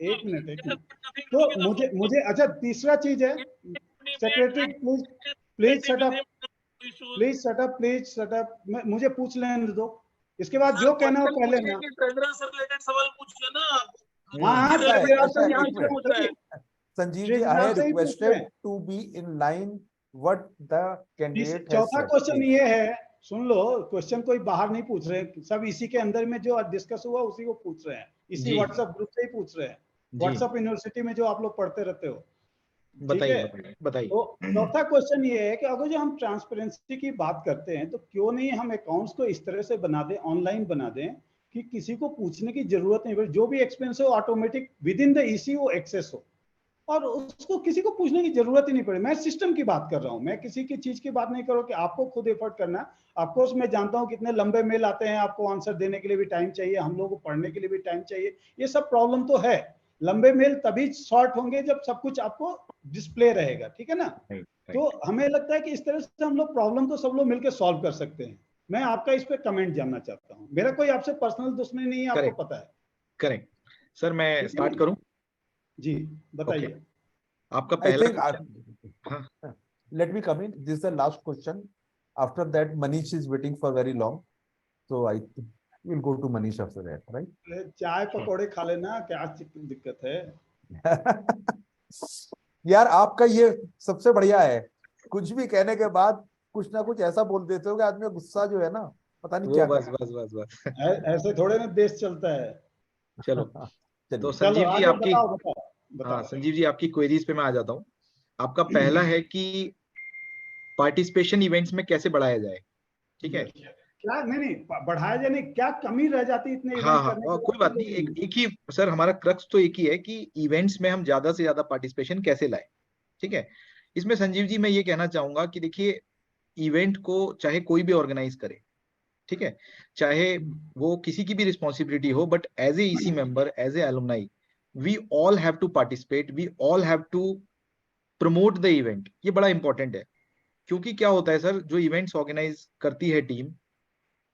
एक मिनट। तो मुझे अच्छा, तीसरा चीज है, सेक्रेटरी प्लीज शट अप, मुझे पूछ लेने दो, इसके बाद जो कहना हो पहले ना। ट्रेजरर से रिलेटेड सवाल पूछिए ना आप। हाँ ऐसा है, ट्रेजरर ऐसा से है, यहाँ एक से मिनट पूछ रहे हैं, Sanjeev ji, I treasurer have से ही पूछ रहे रिक्वेस्टेड हैं। To be in line what the candidate has चौथा सेड, क्वेश्चन प्लीज। ये है, सुन लो, क्वेश्चन कोई बाहर नहीं पूछ रहे हैं, सब इसी के अंदर में जो डिस्कस हुआ उसी को पूछ रहे हैं, इसी जी व्हाट्सएप ग्रुप से ही पूछ रहे हैं, जी व्हाट्सएप यूनिवर्सिटी में जो आप लोग पढ़ते रहते हो। ठीक बताइए है, बताइए बताइए। तो चौथा क्वेश्चन ये है कि अगर जो हम ट्रांसपेरेंसी की बात करते हैं तो क्यों नहीं हम अकाउंट्स को इस तरह से बना दें, ऑनलाइन बना दें कि किसी को पूछने की जरूरत नहीं पड़े, जो भी एक्सपेंस हो automatic with in the EC वो एक्सेस हो, और उसको किसी को पूछने की जरूरत ही नहीं पड़े। मैं सिस्टम की बात कर रहा हूँ, मैं किसी की चीज की बात नहीं कर रहा हूँ कि आपको खुद एफर्ट करना। ऑफकोर्स मैं जानता हूँ कितने लंबे मेल आते हैं, आपको आंसर देने के लिए भी टाइम चाहिए, हम लोगों को पढ़ने के लिए भी टाइम चाहिए, ये सब प्रॉब्लम तो है। लंबे मेल तभी शॉर्ट होंगे जब सब कुछ आपको डिस्प्ले रहेगा, ठीक है ना? तो हमें लगता है कि इस तरह से हम लोग प्रॉब्लम तो सब लोग मिलकर सॉल्व कर सकते हैं। मैं आपका इस पे कमेंट जानना चाहता हूँ, मेरा कोई आपसे पर्सनल दुश्मनी नहीं है, आपको करेक्ट पता है। करेक्ट। सर मैं ठीक है स्टार्ट ना? करूं? जी ओके, बताइए। आपका I पहला think क्वेश्चन। हाँ let me come in. This is the last question. After that, Manish is waiting for very long, so I think we'll go to Manish after that, right? चाय पकौड़े खा लेना, क्या दिक्कत है? यार आपका ये सबसे बढ़िया है, कुछ भी कहने के बाद कुछ ना कुछ ऐसा बोल देते हो कि आदमी का गुस्सा जो है ना, पता नहीं वो क्या बस करे। बस बस बस ऐसे थोड़े ना देश चलता है। चलो तो चलिए, चलो संजीव जी आगे आपकी, बताओ बताओ हाँ बताओ। संजीव जी आपकी क्वेरीज पे मैं आ जाता हूँ। आपका पहला है कि पार्टिसिपेशन इवेंट्स में कैसे बढ़ाया जाए, ठीक है? क्या नहीं बढ़ाया जाए, नहीं क्या कमी रह जाती इतने हाँ इवेंट हाँ, करने और के कोई बाद बात भी नहीं, लोग एक नहीं। एक ही सर, हमारा क्रक्स तो एक ही है कि इवेंट्स में हम ज्यादा से ज्यादा पार्टिसिपेशन कैसे लाए, ठीक है? इसमें संजीव जी मैं ये कहना चाहूंगा कि देखिए, इवेंट को चाहे कोई भी ऑर्गेनाइज करे, ठीक है, चाहे वो किसी की भी रिस्पॉन्सिबिलिटी हो, but as a EC member, as a alumni, we all have to participate, we all have to promote the event. ये बड़ा इंपॉर्टेंट है, क्योंकि क्या होता है सर, जो इवेंट्स ऑर्गेनाइज करती है टीम,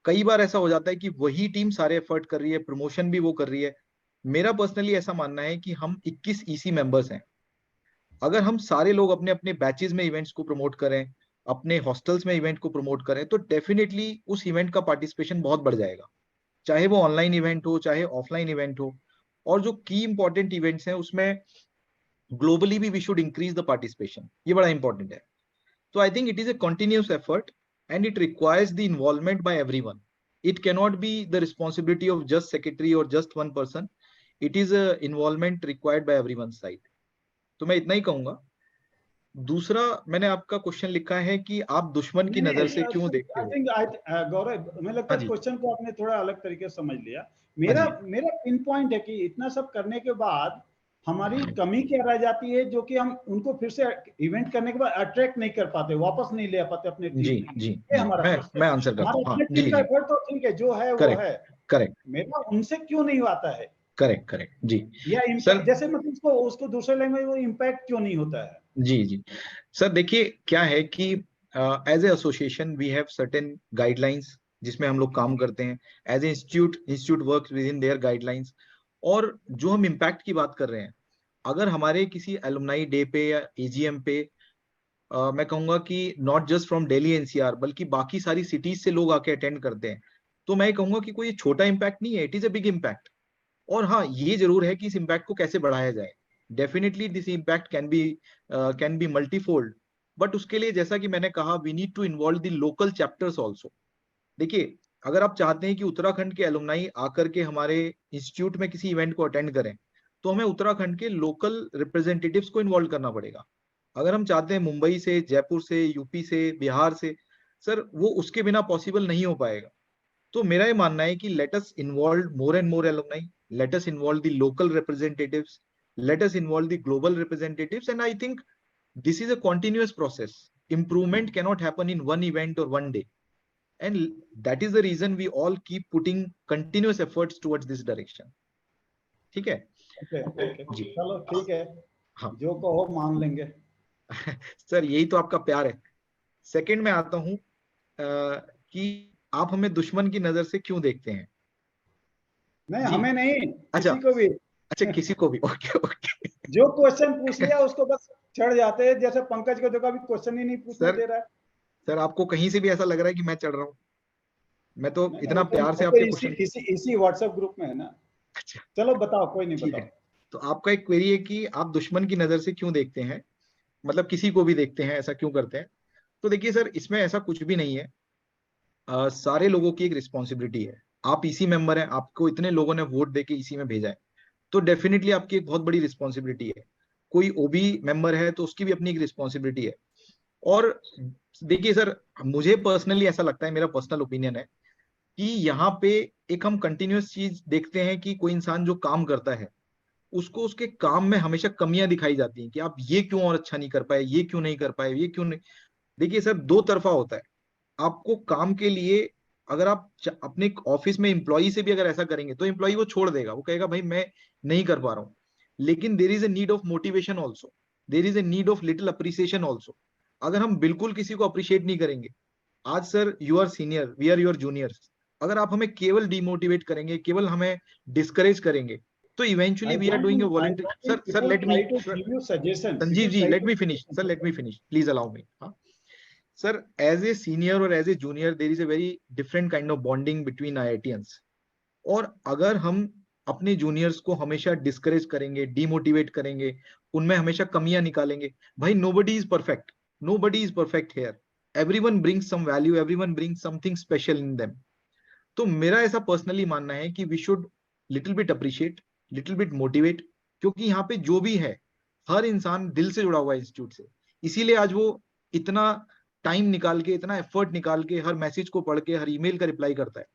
कई बार ऐसा हो जाता है कि वही टीम सारे एफर्ट कर रही है, प्रमोशन भी वो कर रही है। मेरा पर्सनली ऐसा मानना है कि हम 21 ईसी मेंबर्स हैं, अगर हम सारे लोग अपने अपने बैचेस में इवेंट्स को प्रमोट करें, अपने हॉस्टल्स में इवेंट को प्रमोट करें, तो डेफिनेटली उस इवेंट का पार्टिसिपेशन बहुत बढ़ जाएगा, चाहे वो ऑनलाइन इवेंट हो चाहे ऑफलाइन इवेंट हो। और जो की इंपॉर्टेंट इवेंट्स हैं उसमें ग्लोबली भी we should increase the participation, ये बड़ा इंपॉर्टेंट है। So I think it is a continuous effort and it requires the involvement by everyone. It cannot be the responsibility of just secretary or just one person. It is a involvement required by everyone's side. तो मैं इतना ही कहूंगा। दूसरा, मैंने आपका question लिखा है कि आप दुश्मन की नजर से क्यों देखते आई हो? थिंक गौरव, मुझे लगता हाँ है जी क्वेश्चन को आपने थोड़ा अलग तरीके से समझ लिया। हाँ मेरा जी मेरा पिन पॉइंट है कि इतना सब करने के बाद हमारी कमी क्या रह जाती है जो कि हम उनको फिर से इवेंट करने के बाद अट्रैक्ट नहीं कर पाते, वापस नहीं ले पाते अपने टीम जी में। जी ये जी, हमारा प्रश्न है। मैं आंसर करता हमारे हूँ, हाँ अपने जी टीम का जी, एफर्ट तो ठीक है, जो है वो करेक्ट है, करेक्ट मेरा उनसे क्यों नहीं आता है, करेक्ट करेक्ट जी या सर। जैसे मतलब उसको उसको दूसरे लैंग्वेज में इम्पैक्ट क्यों नहीं होता है? जी जी सर, देखिए क्या है कि as a association we have certain guidelines जिसमें हम लोग काम करते हैं। As a institute work with in their guidelines. और जो हम इम्पैक्ट की बात कर रहे हैं, अगर हमारे किसी एलुमनाई डे पे या एजीएम पे मैं कहूंगा कि not just from Delhi NCR बल्कि बाकी सारी सिटीज से लोग आके अटेंड करते हैं, तो मैं कहूंगा कि कोई छोटा इम्पैक्ट नहीं है, it is a big impact. और हाँ, ये जरूर है कि इस इम्पैक्ट को कैसे बढ़ाया जाए। Definitely this impact can be multifold, but उसके लिए जैसा कि मैंने कहा, we need to involve the local chapters also. देखिए, अगर आप चाहते हैं कि उत्तराखंड के एलुमनाई आकर के हमारे इंस्टीट्यूट में किसी इवेंट को अटेंड करें, तो हमें उत्तराखंड के लोकल रिप्रेजेंटेटिव्स को इन्वॉल्व करना पड़ेगा। अगर हम चाहते हैं मुंबई से, जयपुर से, यूपी से, बिहार से, सर वो उसके बिना पॉसिबल नहीं हो पाएगा। तो मेरा ये मानना है कि let us involve more and more alumni, let us involve the local representatives, let us involve the global representatives, and I think this is a continuous process. Improvement cannot happen in one event or one day, and that is the reason we all keep putting continuous efforts towards this direction. ठीक है okay okay, जी, चलो ठीक है, हाँ जो कहो मान लेंगे। सर, यही तो आपका प्यार है। सेकंड में आता हूं कि आप हमें दुश्मन की नजर से क्यों देखते हैं। नहीं, जी, हमें नहीं, अच्छा किसी को भी। अच्छा, किसी को भी, ओके ओके। जो क्वेश्चन पूछ लिया उसको बस चढ़ जाते हैं, जैसे पंकज को देखो अभी क्वेश्चन ही नहीं पूछने सर दे रहा है। सर, आपको कहीं से भी ऐसा लग रहा है कि मैं चढ़ रहा हूँ? मैं तो नहीं नहीं, इतना प्यार से वो तो आपके इसी क्वेश्चन। इसी इसी व्हाट्सएप ग्रुप में है ना। अच्छा, चलो बताओ, कोई नहीं, ठीक बताओ। है। तो आपका एक क्वेरी है कि आप दुश्मन की नजर से क्यों देखते हैं, मतलब किसी को भी देखते हैं, ऐसा क्यों करते हैं। तो देखिए सर, इसमें ऐसा कुछ भी नहीं है। सारे लोगों की एक रिस्पॉन्सिबिलिटी है। आप इसी मेंबर हैं, आपको इतने लोगों ने वोट देके इसी में भेजा है, तो डेफिनेटली आपकी एक बहुत बड़ी रिस्पॉन्सिबिलिटी है। कोई ओबी मेंबर है तो उसकी भी अपनी एक रिस्पॉन्सिबिलिटी है। और देखिए सर, मुझे पर्सनली ऐसा लगता है, मेरा पर्सनल ओपिनियन है कि यहाँ पे एक हम कंटिन्यूअस चीज देखते हैं कि कोई इंसान जो काम करता है, उसको उसके काम में हमेशा कमियां दिखाई जाती हैं कि आप ये क्यों और अच्छा नहीं कर पाए, ये क्यों नहीं कर पाए, ये क्यों नहीं। देखिए सर, दो तरफा होता है। आपको काम के लिए, अगर आप अपने ऑफिस में एम्प्लॉय से भी अगर ऐसा करेंगे तो एम्प्लॉय वो छोड़ देगा, वो कहेगा भाई मैं नहीं कर पा रहा हूँ। लेकिन there is a need of motivation also, there is a need of little appreciation also. अगर हम बिल्कुल किसी को अप्रिशिएट नहीं करेंगे, आज sir you are senior, we are your juniors, अगर आप हमें केवल डिमोटिवेट करेंगे, केवल हमें डिस्करेज करेंगे, तो eventually we are doing a I volunteer. don't sir think sir people let me, try to give you suggestion. Sanjeev People ji try let to me finish, sir let me finish, please allow me. हाँ sir, as a senior और as a junior there is a very different kind of bonding between IITians. और अगर हम अपने juniors को हमेशा discourage करेंगे, demotivate करेंगे, उनमें हमेशा कमियां निकालेंगे, भाई nobody is perfect, nobody is perfect here, everyone brings some value, everyone brings something special in them. तो मेरा ऐसा पर्सनली मानना है कि we should little bit appreciate, little bit motivate, क्योंकि यहाँ पे जो भी है, हर इंसान दिल से जुड़ा हुआ है इंस्टीट्यूट से। इसीलिए आज वो इतना टाइम निकाल के, इतना एफर्ट निकाल के हर मैसेज को पढ़ के, हर ईमेल का रिप्लाई करता है।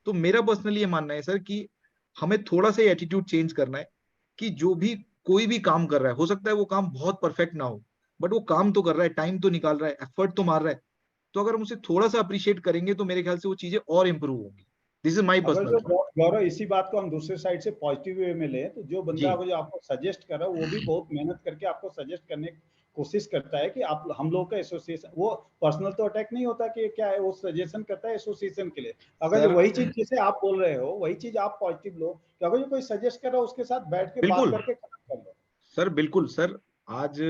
तो मेरा पर्सनली ये मानना है सर कि हमें थोड़ा सा एटीट्यूड चेंज करना है कि जो भी कोई भी काम कर रहा है, हो सकता है वो काम बहुत परफेक्ट ना हो, बट वो काम तो कर रहा है, टाइम तो निकाल रहा है, एफर्ट तो मार रहा है। तो अगर हम उसे थोड़ा सा अप्रिशिएट करेंगे तो मेरे ख्याल से वो चीजें और इंप्रूव होंगी। दिस इज माई अगर पर्सनल जो थॉट। गौरव, इसी बात को हम दूसरे साइड से पॉजिटिव वे में लें, तो जो बंदा जी जो आपको सजेस्ट कर रहा है वो भी बहुत मेहनत करके आपको सजेस्ट करने की कोशिश करता है कि आप हम लोग का एसोसिएशन, वो पर्सनल तो अटैक नहीं होता कि क्या है, वो सजेशन करता है एसोसिएशन के लिए। अगर जो सर, वही चीज जैसे आप बोल रहे हो, वही चीज आप पॉजिटिव लो कि अगर जो कोई सजेस्ट कर रहा है उसके साथ बैठ के बात बिल्कुल करके काम कर लो। सर, बिल्कुल सर। आज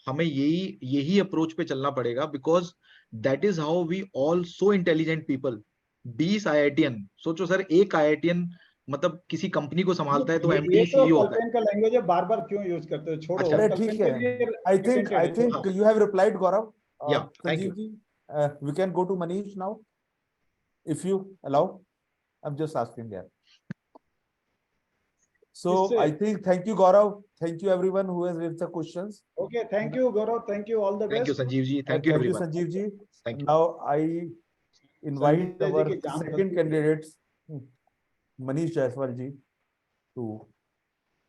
हमें यही यही अप्रोच पे चलना पड़ेगा, because that is how we all so intelligent people. 20 IITian, सोचो सर, एक आईआईटीएन मतलब किसी कंपनी को संभालता है तो ये एमडी तो सीईओ होता है। कल्पेन का लैंग्वेज है, बार बार क्यों यूज करते हो, छोड़ो, अच्छा, वो अरे कल्पेन ठीक के है, लिए I पेटेंटेड है, छोड़ो। think you have replied, Gaurav. या thank you. Sanjeev ji, we can go to Manish now, if you allow. I'm just asking there. So किससे? I think, thank you, Gaurav. Thank you everyone who has raised the questions. Okay, thank you Gaurav, thank you, all the thank you best. Sanjeev ji, thank you Thank you, everyone, Sanjeev ji. Thank you. Now I invite Sanjay ji our की जान second बच candidate, Manish Jaiswal ji, to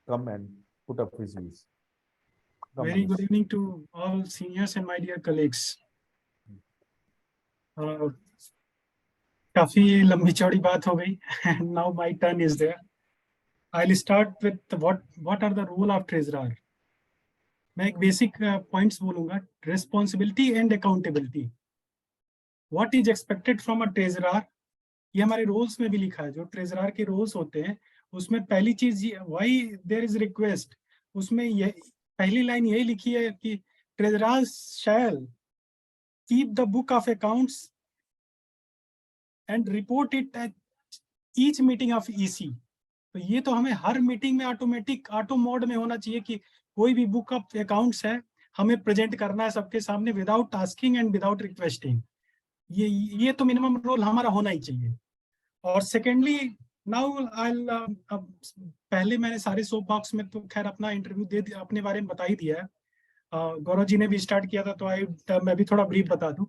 come and put up his views. Come, Very good Manish. evening to all seniors and my dear colleagues. काफी लंबी चौड़ी बात हो गई and now my turn is there. I'll start with what are the role of treasurer. मैं एक basic points बोलूंगा. Responsibility and accountability. What is expected from a treasurer? ये हमारे roles में भी लिखा है. जो treasurer के roles होते हैं उसमें पहली चीज why there is request, उसमें ये पहली लाइन यही लिखी है कि treasurer shall keep the book of accounts and report it at each meeting of EC. तो ये तो हमें हर मीटिंग में ऑटो मोड में होना चाहिए कि कोई भी बुक ऑफ अकाउंट्स है हमें प्रेजेंट करना है सबके सामने without asking and without requesting. ये तो मिनिमम रोल हमारा होना ही चाहिए. और सेकेंडली नाउ पहले मैंने सारे सोप बॉक्स में तो खैर अपना इंटरव्यू दे दिया, अपने बारे में बता ही दिया है. गौरव जी ने भी स्टार्ट किया था तो मैं भी थोड़ा ब्रीफ बता दूं.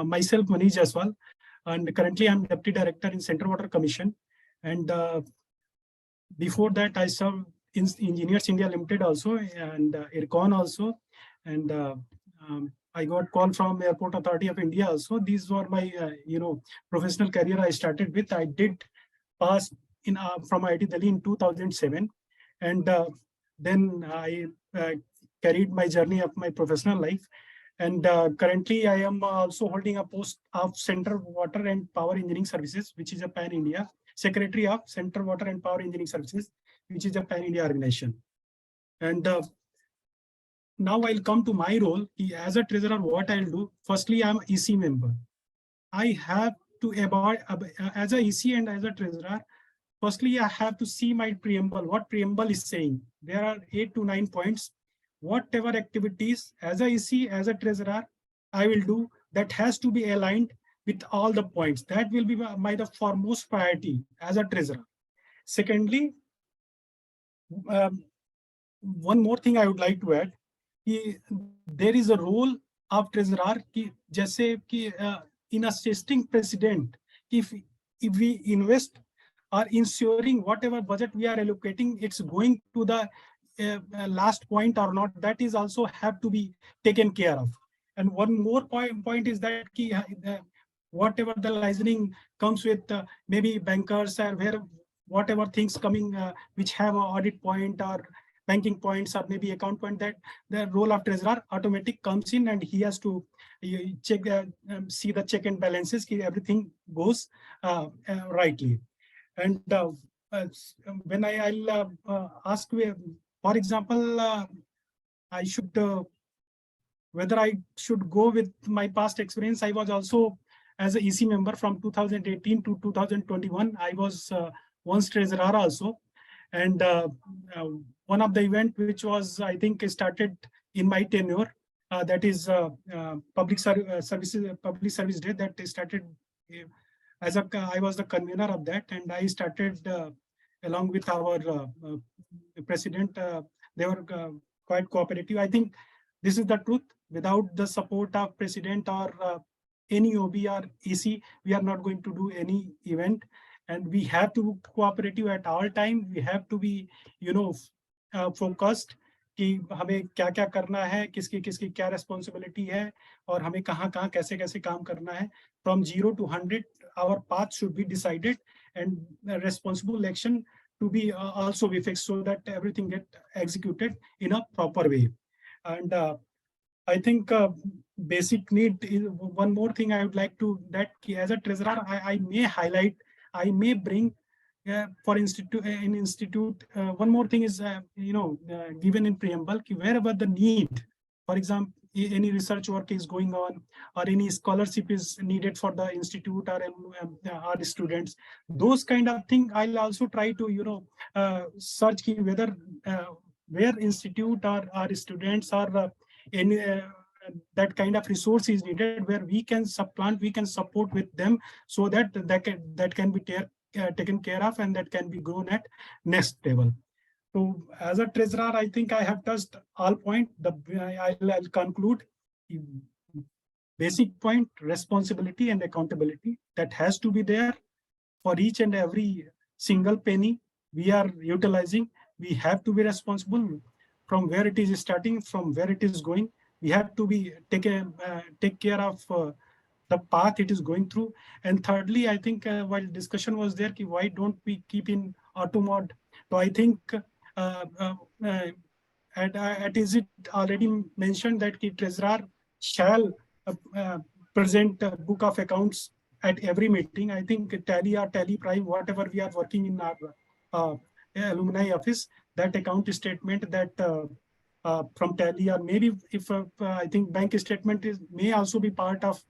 My self Manish Jaiswal and currently I'm Deputy Director in Central Water Commission, and before that I served in Engineers India Limited also, and IRCON also, and I got call from Airport Authority of India also. These were my professional career I started with. I did pass in from IIT Delhi in 2007, and then I carried my journey of my professional life. And currently, I am also holding a post of Central Water and Power Engineering Services, which is a pan-India Secretary of Central Water and Power Engineering Services, which is a pan-India organization. And now I'll come to my role. As a treasurer, what I'll do, firstly, I'm EC member. I have to as a EC and as a treasurer, firstly, I have to see my preamble, what preamble is saying. There are 8 to 9 points. Whatever activities as a EC, as a treasurer, I will do, that has to be aligned with all the points. That will be the foremost priority as a treasurer. Secondly, one more thing I would like to add, there is a role of treasurer जैसे कि in assisting president, if we invest or ensuring whatever budget we are allocating, it's going to the last point or not, that is also have to be taken care of. And one more point is that whatever the licensing comes with maybe bankers or whatever things coming which have an audit point or banking points or maybe account point, that the role of treasurer automatic comes in and he has to check see the check and balances, everything goes rightly. And when I'll ask, for example, I should whether I should go with my past experience. I was also as an EC member from 2018 to 2021. I was once treasurer also, and one of the event which was, I think, started in my tenure, that is Public Service Day, that started as I was the convener of that, and I started along with our president. They were quite cooperative. I think this is the truth. Without the support of president or any OB or EC, we are not going to do any event. And we have to be cooperative at all time. We have to be, focused कि हमें क्या क्या करना है, किसकी किसकी क्या responsibility है, और हमें कहाँ कहाँ कैसे कैसे काम करना है. From 0 to 100, our path should be decided, and responsible action to be also be fixed so that everything get executed in a proper way. And I think basic need is one more thing I would like to, that as a treasurer, I may highlight, I may bring for institute, one more thing is, given in preamble, wherever the need, for example, any research work is going on or any scholarship is needed for the institute or our students, those kind of thing, I'll also try to, search whether where institute or our students or any that kind of resource is needed, where we can supplant, we can support with them, so that that can be taken care of and that can be grown at next level. So as a treasurer, I think I have touched all points. I'll conclude. Basic point, responsibility and accountability, that has to be there for each and every single penny we are utilizing. we have to be responsible from where it is starting, from where it is going. We have to be take care of the path it is going through. And thirdly, I think while discussion was there, why don't we keep in auto mode? So I think is it already mentioned that the treasurer shall present a book of accounts at every meeting. I think Tally or Tally Prime, whatever we are working in our alumni office, that account statement that from Tally, or maybe if I think bank statement may also be part of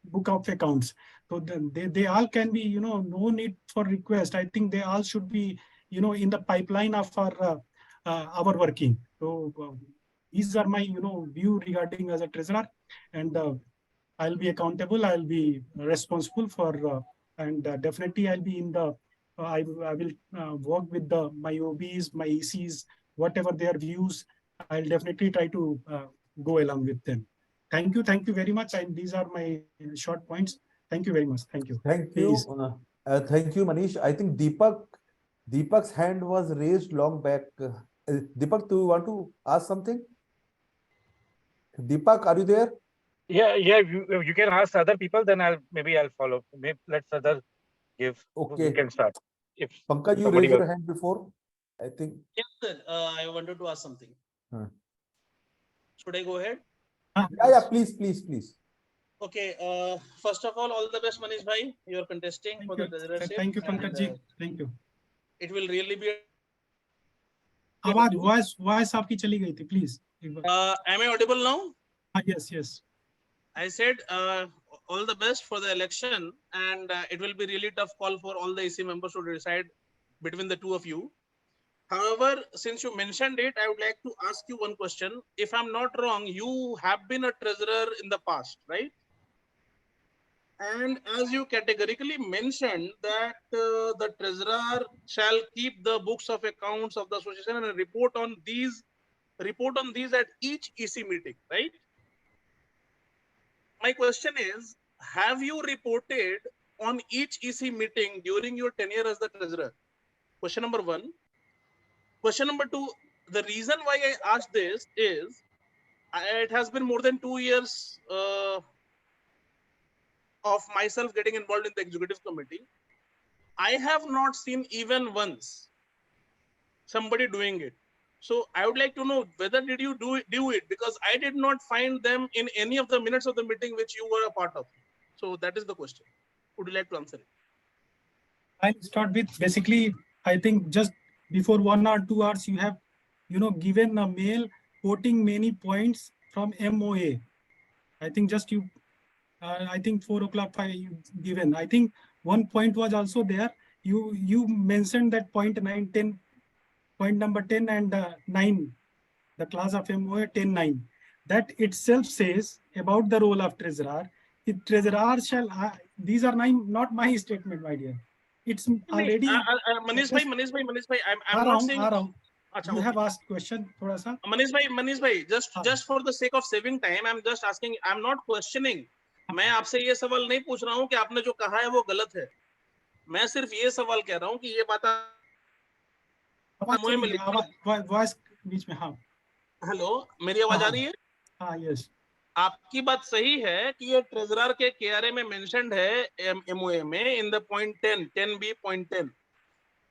book of accounts. So then they all can be, no need for request. I think they all should be, in the pipeline of our working. So these are my, view regarding as a treasurer, and I'll be accountable. I'll be responsible for, and definitely I'll be in the. I will work with my OBs, my ECs, whatever their views. I'll definitely try to go along with them. Thank you very much. And these are my short points. Thank you very much. Thank you. Thank Please. you. Thank you, Manish. I think Deepak's hand was raised long back. Deepak, do you want to ask something? Deepak, are you there? Yeah, you can ask other people, then I'll follow. Maybe let's other give. Okay. We can start. If Pankaj, you somebody raised your else. hand before. I think. Yes, sir. I wanted to ask something. Should I go ahead? Yeah, please. Okay. First of all the best, Manish bhai. You are contesting for the treasurership. Thank you, Pankaj ji. Thank you. It will really be. आवाज आपकी चली गई थी, please. Am I audible now? Yes. I said all the best for the election, and it will be really tough call for all the EC members to decide between the two of you. However, since you mentioned it, I would like to ask you one question. If I'm not wrong, you have been a treasurer in the past, right? And as you categorically mentioned that the treasurer shall keep the books of accounts of the association and report on these at each EC meeting, right? My question is, have you reported on each EC meeting during your tenure as the treasurer? Question number one. Question number two, the reason why I asked this is, it has been more than 2 years of myself getting involved in the executive committee. I have not seen even once somebody doing it. So I would like to know whether did you do it, because I did not find them in any of the minutes of the meeting which you were a part of. So that is the question. Would you like to answer it? I'll start with basically, I think just before 1 or 2 hours, you have, given a mail quoting many points from MOA. I think just you, I think 4 o'clock you given. I think one point was also there. You mentioned that point 9, 10, point number 10 and 9, the class of MOA 10.9. That itself says about the role of treasurer. The treasurer shall, these are not my statement, my dear. It's already. Manish bhai, I'm not saying. You have asked question, thoda sa. Manish bhai, just for the sake of saving time, I'm just asking. I'm not questioning. मैं आपसे ये सवाल नहीं पूछ रहा हूँ कि आपने जो कहा है वो गलत है. मैं सिर्फ ये सवाल कह रहा हूँ कि ये बात. वॉइस बीच में. हाँ. हेलो, मेरी आवाज आ रही है? हाँ, यस. आपकी बात सही है कि ये ट्रेजरर के केआरए में मेंशन्ड है एमओए में in the point 10b.10.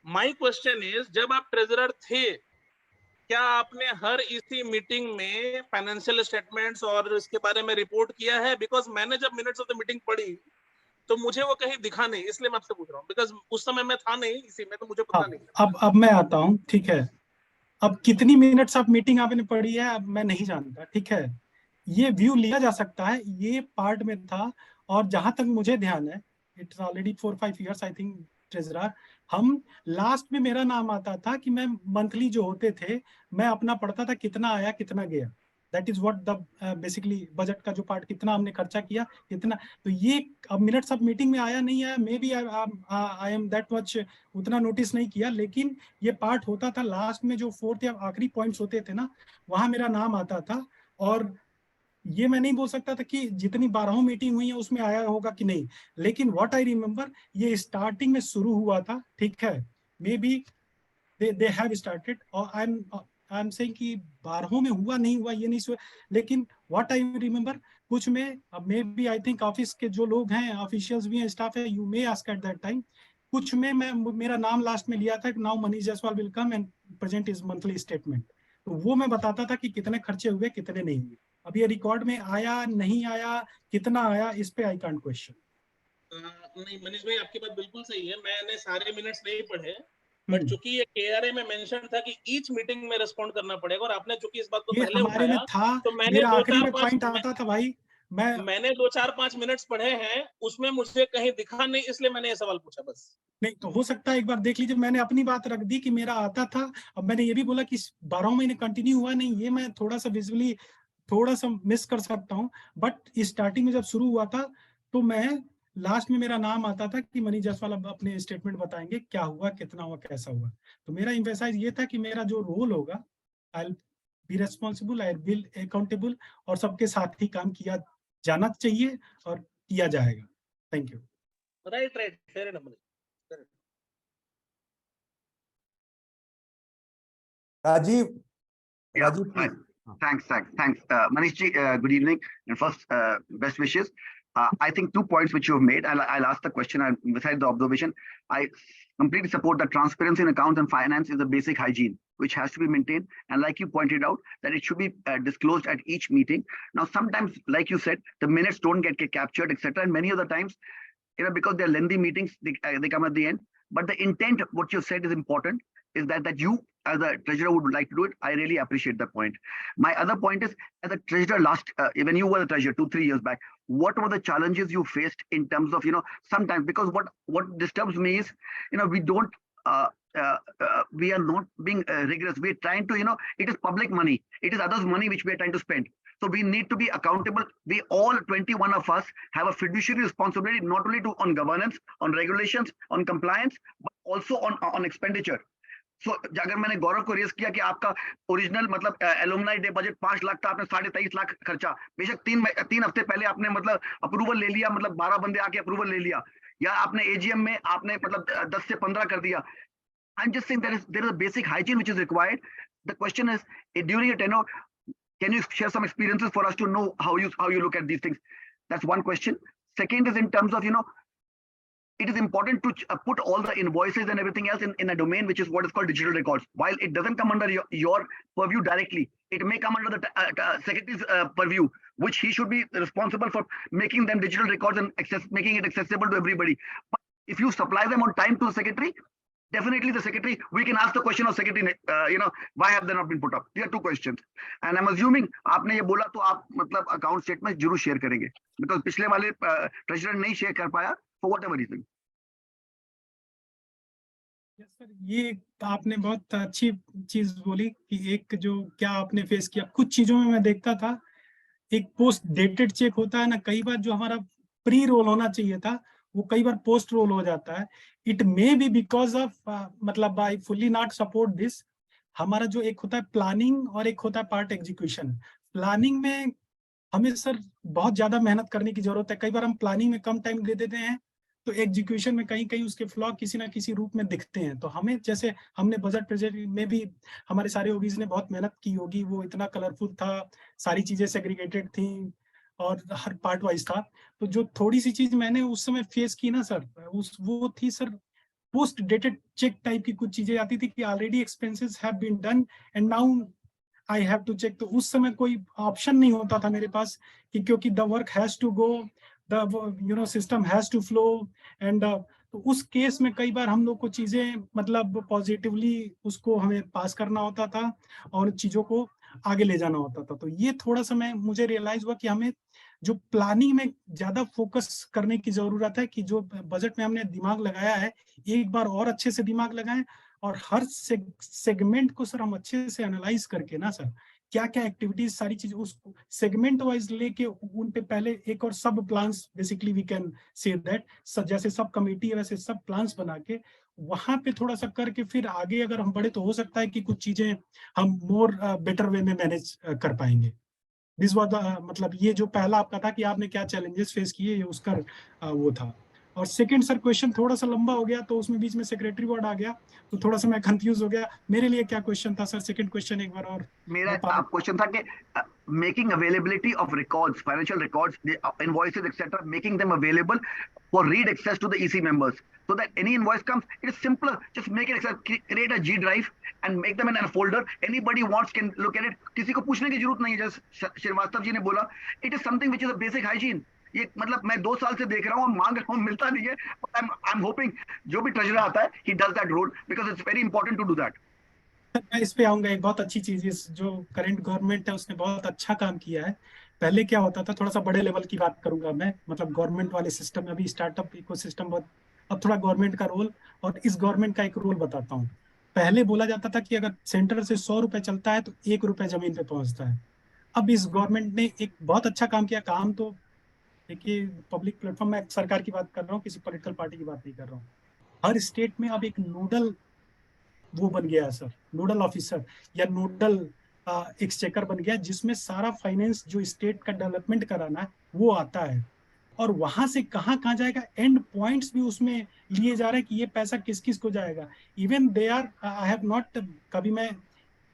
My question is, जब आप ट्रेजरर थे, क्या आपने हर इसी मीटिंग में फाइनेंशियल स्टेटमेंट्स और इसके बारे में रिपोर्ट किया है? बिकॉज मैंने जब मिनट्स ऑफ द मीटिंग पढ़ी तो मुझे वो कहीं दिखा नहीं, इसलिए मैं आपसे पूछ रहा हूँ, बिकॉज उस समय मैं था नहीं इसी में, तो मुझे पता नहीं. अब मैं आता हूँ, ठीक है. अब कितनी मिनट्स ऑफ मीटिंग आपने पढ़ी है अब मैं नहीं जानता, ठीक है. ये व्यू लिया जा सकता है, ये पार्ट में था. और जहां तक मुझे ध्यान है, it's already 4-5 years I think treasurer. हम लास्ट में मेरा नाम आता था कि मैं मंथली जो होते थे, मैं अपना पढ़ता था कितना आया कितना गया. That is what the basically budget का जो पार्ट, कितना हमने खर्चा किया कितना. तो ये अब मिनट्स ऑफ मीटिंग में आया नहीं आया, maybe I am that much उतना नोटिस नहीं किया, लेकिन ये पार्ट होता था लास्ट में जो 4th या आखिरी पॉइंट्स होते थे ना, वहां मेरा नाम आता था. और ये मैं नहीं बोल सकता था कि जितनी 12 मीटिंग हुई है उसमें आया होगा कि नहीं, लेकिन व्हाट आई रिमेम्बर ये स्टार्टिंग में शुरू हुआ था, ठीक है. May be they have started, और I'm saying कि 12 में हुआ नहीं हुआ ये नहीं हुआ, लेकिन what I remember कुछ में maybe I think office के जो लोग हैं, ऑफिशियल्स भी हैं, स्टाफ है, you may ask at that time, कुछ में मैं मेरा नाम लास्ट में लिया था कि now Manish Jaiswal will come and present is monthly statement, तो वो मैं बताता था कि कितने खर्चे हुए कितने नहीं हुए। अब ये रिकॉर्ड में आया नहीं आया, कितना आया, इस पे आई कांट क्वेश्चन। नहीं मनीष भाई, आपकी बात बिल्कुल सही है, मैंने सारे मिनट्स नहीं पढ़े, बट चूंकि ये केआरए में मेंशन था कि ईच मीटिंग में रेस्पॉन्ड करना पड़ेगा, और आपने चूंकि इस बात को ये पहले हमारे में उठाया, था, तो मैंने मेरा दो आखिरी चार में पांच पॉइंट आता था भाई, मैंने 2-4-5 मिनट्स पढ़े हैं, उसमें मुझे कहीं दिखा नहीं, इसलिए मैंने ये सवाल पूछा बस। नहीं तो हो सकता है एक बार देख लीजिए, मैंने अपनी बात रख दी कि मेरा आता था। अब मैंने ये भी बोला कि 12 महीने कंटिन्यू हुआ नहीं, ये मैं थोड़ा सा विजुअली थोड़ा सा मिस कर सकता हूँ, बट स्टार्टिंग में जब शुरू हुआ था तो मैं लास्ट में मेरा नाम आता था कि मनीष जायसवाल अब अपने स्टेटमेंट बताएंगे क्या हुआ, कितना हुआ, कैसा हुआ। तो मेरा एम्फेसाइज ये था कि मेरा जो रोल होगा, I will be responsible, I will accountable, और सबके साथ ही काम किया जाना चाहिए और किया जाएगा। Thank you. Right, fair enough Manish. Rajiv, Yeah, Rajiv, hi. please. Thanks. Manish ji, good evening. And first, best wishes. I think 2 points which you have made, I'll ask the question, and besides the observation, I completely support that transparency in accounts and finance is a basic hygiene, which has to be maintained. And like you pointed out, that it should be disclosed at each meeting. Now, sometimes, like you said, the minutes don't get captured, etc. And many of the times, because they're lengthy meetings, they come at the end. But the intent, what you said is important, is that you as a treasurer would like to do it. I really appreciate that point. My other point is, as a treasurer when you were a treasurer 2-3 years back, what were the challenges you faced in terms of, sometimes, because what disturbs me is, we don't, we are not being rigorous. We're trying to, it is public money. It is others' money which we are trying to spend. So we need to be accountable. We all 21 of us have a fiduciary responsibility, not only on governance, on regulations, on compliance, but also on expenditure. So अगर मैंने गौरव को race किया कि आपका original मतलब alumni day budget 5 lakh था, आपने 23.5 लाख खर्चा, बेशक 3 हफ्ते पहले आपने मतलब अप्रूवल ले लिया, मतलब 12 बंदे आके अप्रूवल ले लिया, या आपने एजीएम में आपने मतलब 10 से 15 कर दिया. I'm just saying there is a basic hygiene which is required. The question is, during a tenure, can you share some experiences for us to know how you look at these things? That's one question. Second is in terms of, it is important to put all the invoices and everything else in a domain which is what is called digital records. While it doesn't come under your purview directly, it may come under the secretary's purview, which he should be responsible for making them digital records and making it accessible to everybody. But if you supply them on time to the secretary, definitely the secretary, we can ask the question of secretary, why have they not been put up? There are 2 questions. And I'm assuming आपने ये बोला तो आप मतलब account statement जरूर share करेंगे, because पिछले वाले treasurer नहीं share कर पाया for whatever reason. Yes, sir, ये आपने बहुत अच्छी चीज बोली कि एक जो क्या आपने फेस किया, कुछ चीजों में मैं देखता था, एक पोस्ट डेटेड चेक होता है ना, कई बार जो हमारा प्री रोल होना चाहिए था वो कई बार पोस्ट रोल हो जाता है. It may be because of मतलब I fully not support this. हमारा जो एक होता है प्लानिंग और एक होता है पार्ट एग्जीक्यूशन. प्लानिंग में हमें सर बहुत ज्यादा मेहनत करने की जरूरत है. कई बार हम प्लानिंग में कम टाइम दे देते हैं तो एग्जीक्यूशन में कहीं कहीं उसके फ्लॉ किसी ना किसी रूप में दिखते हैं. तो हमें, जैसे हमने बजट प्रेजेंट में भी हमारे सारे ओबीज ने बहुत मेहनत की होगी, वो इतना कलरफुल था, सारी चीजें सेग्रीगेटेड थी और हर पार्ट वाइज था. तो जो थोड़ी सी चीज मैंने उस समय फेस की ना सर, वो थी sir post dated cheque type की कुछ चीजें आती थी कि already expenses have been done and now I have to check. तो उस समय कोई ऑप्शन नहीं होता था मेरे पास कि क्योंकि the work has to go, the system has to flow and तो उस केस में कई बार हम लोग को चीजें मतलब पॉजिटिवली उसको हमें पास करना होता था और चीजों को आगे ले जाना होता था. तो ये थोड़ा सा मुझे रियलाइज हुआ कि हमें जो प्लानिंग में ज्यादा फोकस करने की जरूरत है, कि जो बजट में हमने दिमाग लगाया है एक बार और अच्छे से दिमाग लगाएं और हर सेगमेंट को सर हम अच्छे से एनालाइज करके ना सर क्या क्या एक्टिविटीज सारी चीज उस सेगमेंट वाइज लेके उन पे पहले एक और सब plans, basically we can say that, जैसे सब कमेटी है वैसे सब प्लान्स बना के वहां पे थोड़ा सा करके फिर आगे अगर हम बढ़े तो हो सकता है कि कुछ चीजें हम मोर बेटर वे में मैनेज कर पाएंगे. दिस वाज द मतलब ये जो पहला आपका था कि आपने क्या चैलेंजेस फेस किए, ये उसका वो था. और सेकंड सर क्वेश्चन थोड़ा सा लंबा हो गया तो उसमें बीच में सेक्रेटरी वर्ड आ गया तो थोड़ा सा मैं कंफ्यूज हो गया। मेरे लिए क्या क्वेश्चन था सर? सेकंड क्वेश्चन एक बार और मेरा क्वेश्चन था कि making availability of records, financial records, invoices etcetera, making them available for read access to the EC members, so that any invoice comes, it is simpler. Just make it access, create a G drive and make them in a folder. Anybody wants can look at it. किसी को पूछने की जरूरत नहीं है, जैसे श्रीवास्तव जी ने बोला, it is something which is a basic hygiene. ये मतलब मैं 2 साल से देख रहा हूँ, मांग रहा हूँ, मिलता नहीं है. I'm hoping जो भी ट्रेजरर आता है, he does that role because it's very important to do that. मैं इस पे आऊंगा। एक बहुत अच्छी चीज इस जो करंट गवर्नमेंट है उसने बहुत अच्छा काम किया है। पहले क्या होता था, थोड़ा सा बड़े लेवल की बात करूंगा मैं, मतलब गवर्नमेंट वाले सिस्टम में, अभी स्टार्टअप इकोसिस्टम बहुत, अब थोड़ा गवर्नमेंट का रोल और इस गवर्नमेंट का एक रोल बताता हूँ। पहले बोला जाता था कि अगर सेंटर से 100 रुपए चलता है तो 1 रुपए जमीन पे पहुंचता है। अब इस गवर्नमेंट ने एक बहुत अच्छा काम किया। काम तो देखिए पब्लिक प्लेटफॉर्म में सरकार की बात कर रहा हूँ, किसी पॉलिटिकल पार्टी की बात नहीं कर रहा हूँ। हर स्टेट में अब एक नोडल वो बन गया है सर, नोडल ऑफिसर या नोडल एक्सचेकर बन गया, जिसमें सारा फाइनेंस जो स्टेट का डेवलपमेंट कराना है वो आता है। और वहां से कहाँ कहाँ जाएगा, एंड पॉइंट्स भी उसमें लिए जा रहे हैं कि ये पैसा किस किस को जाएगा। Even they are, I have not, कभी मैं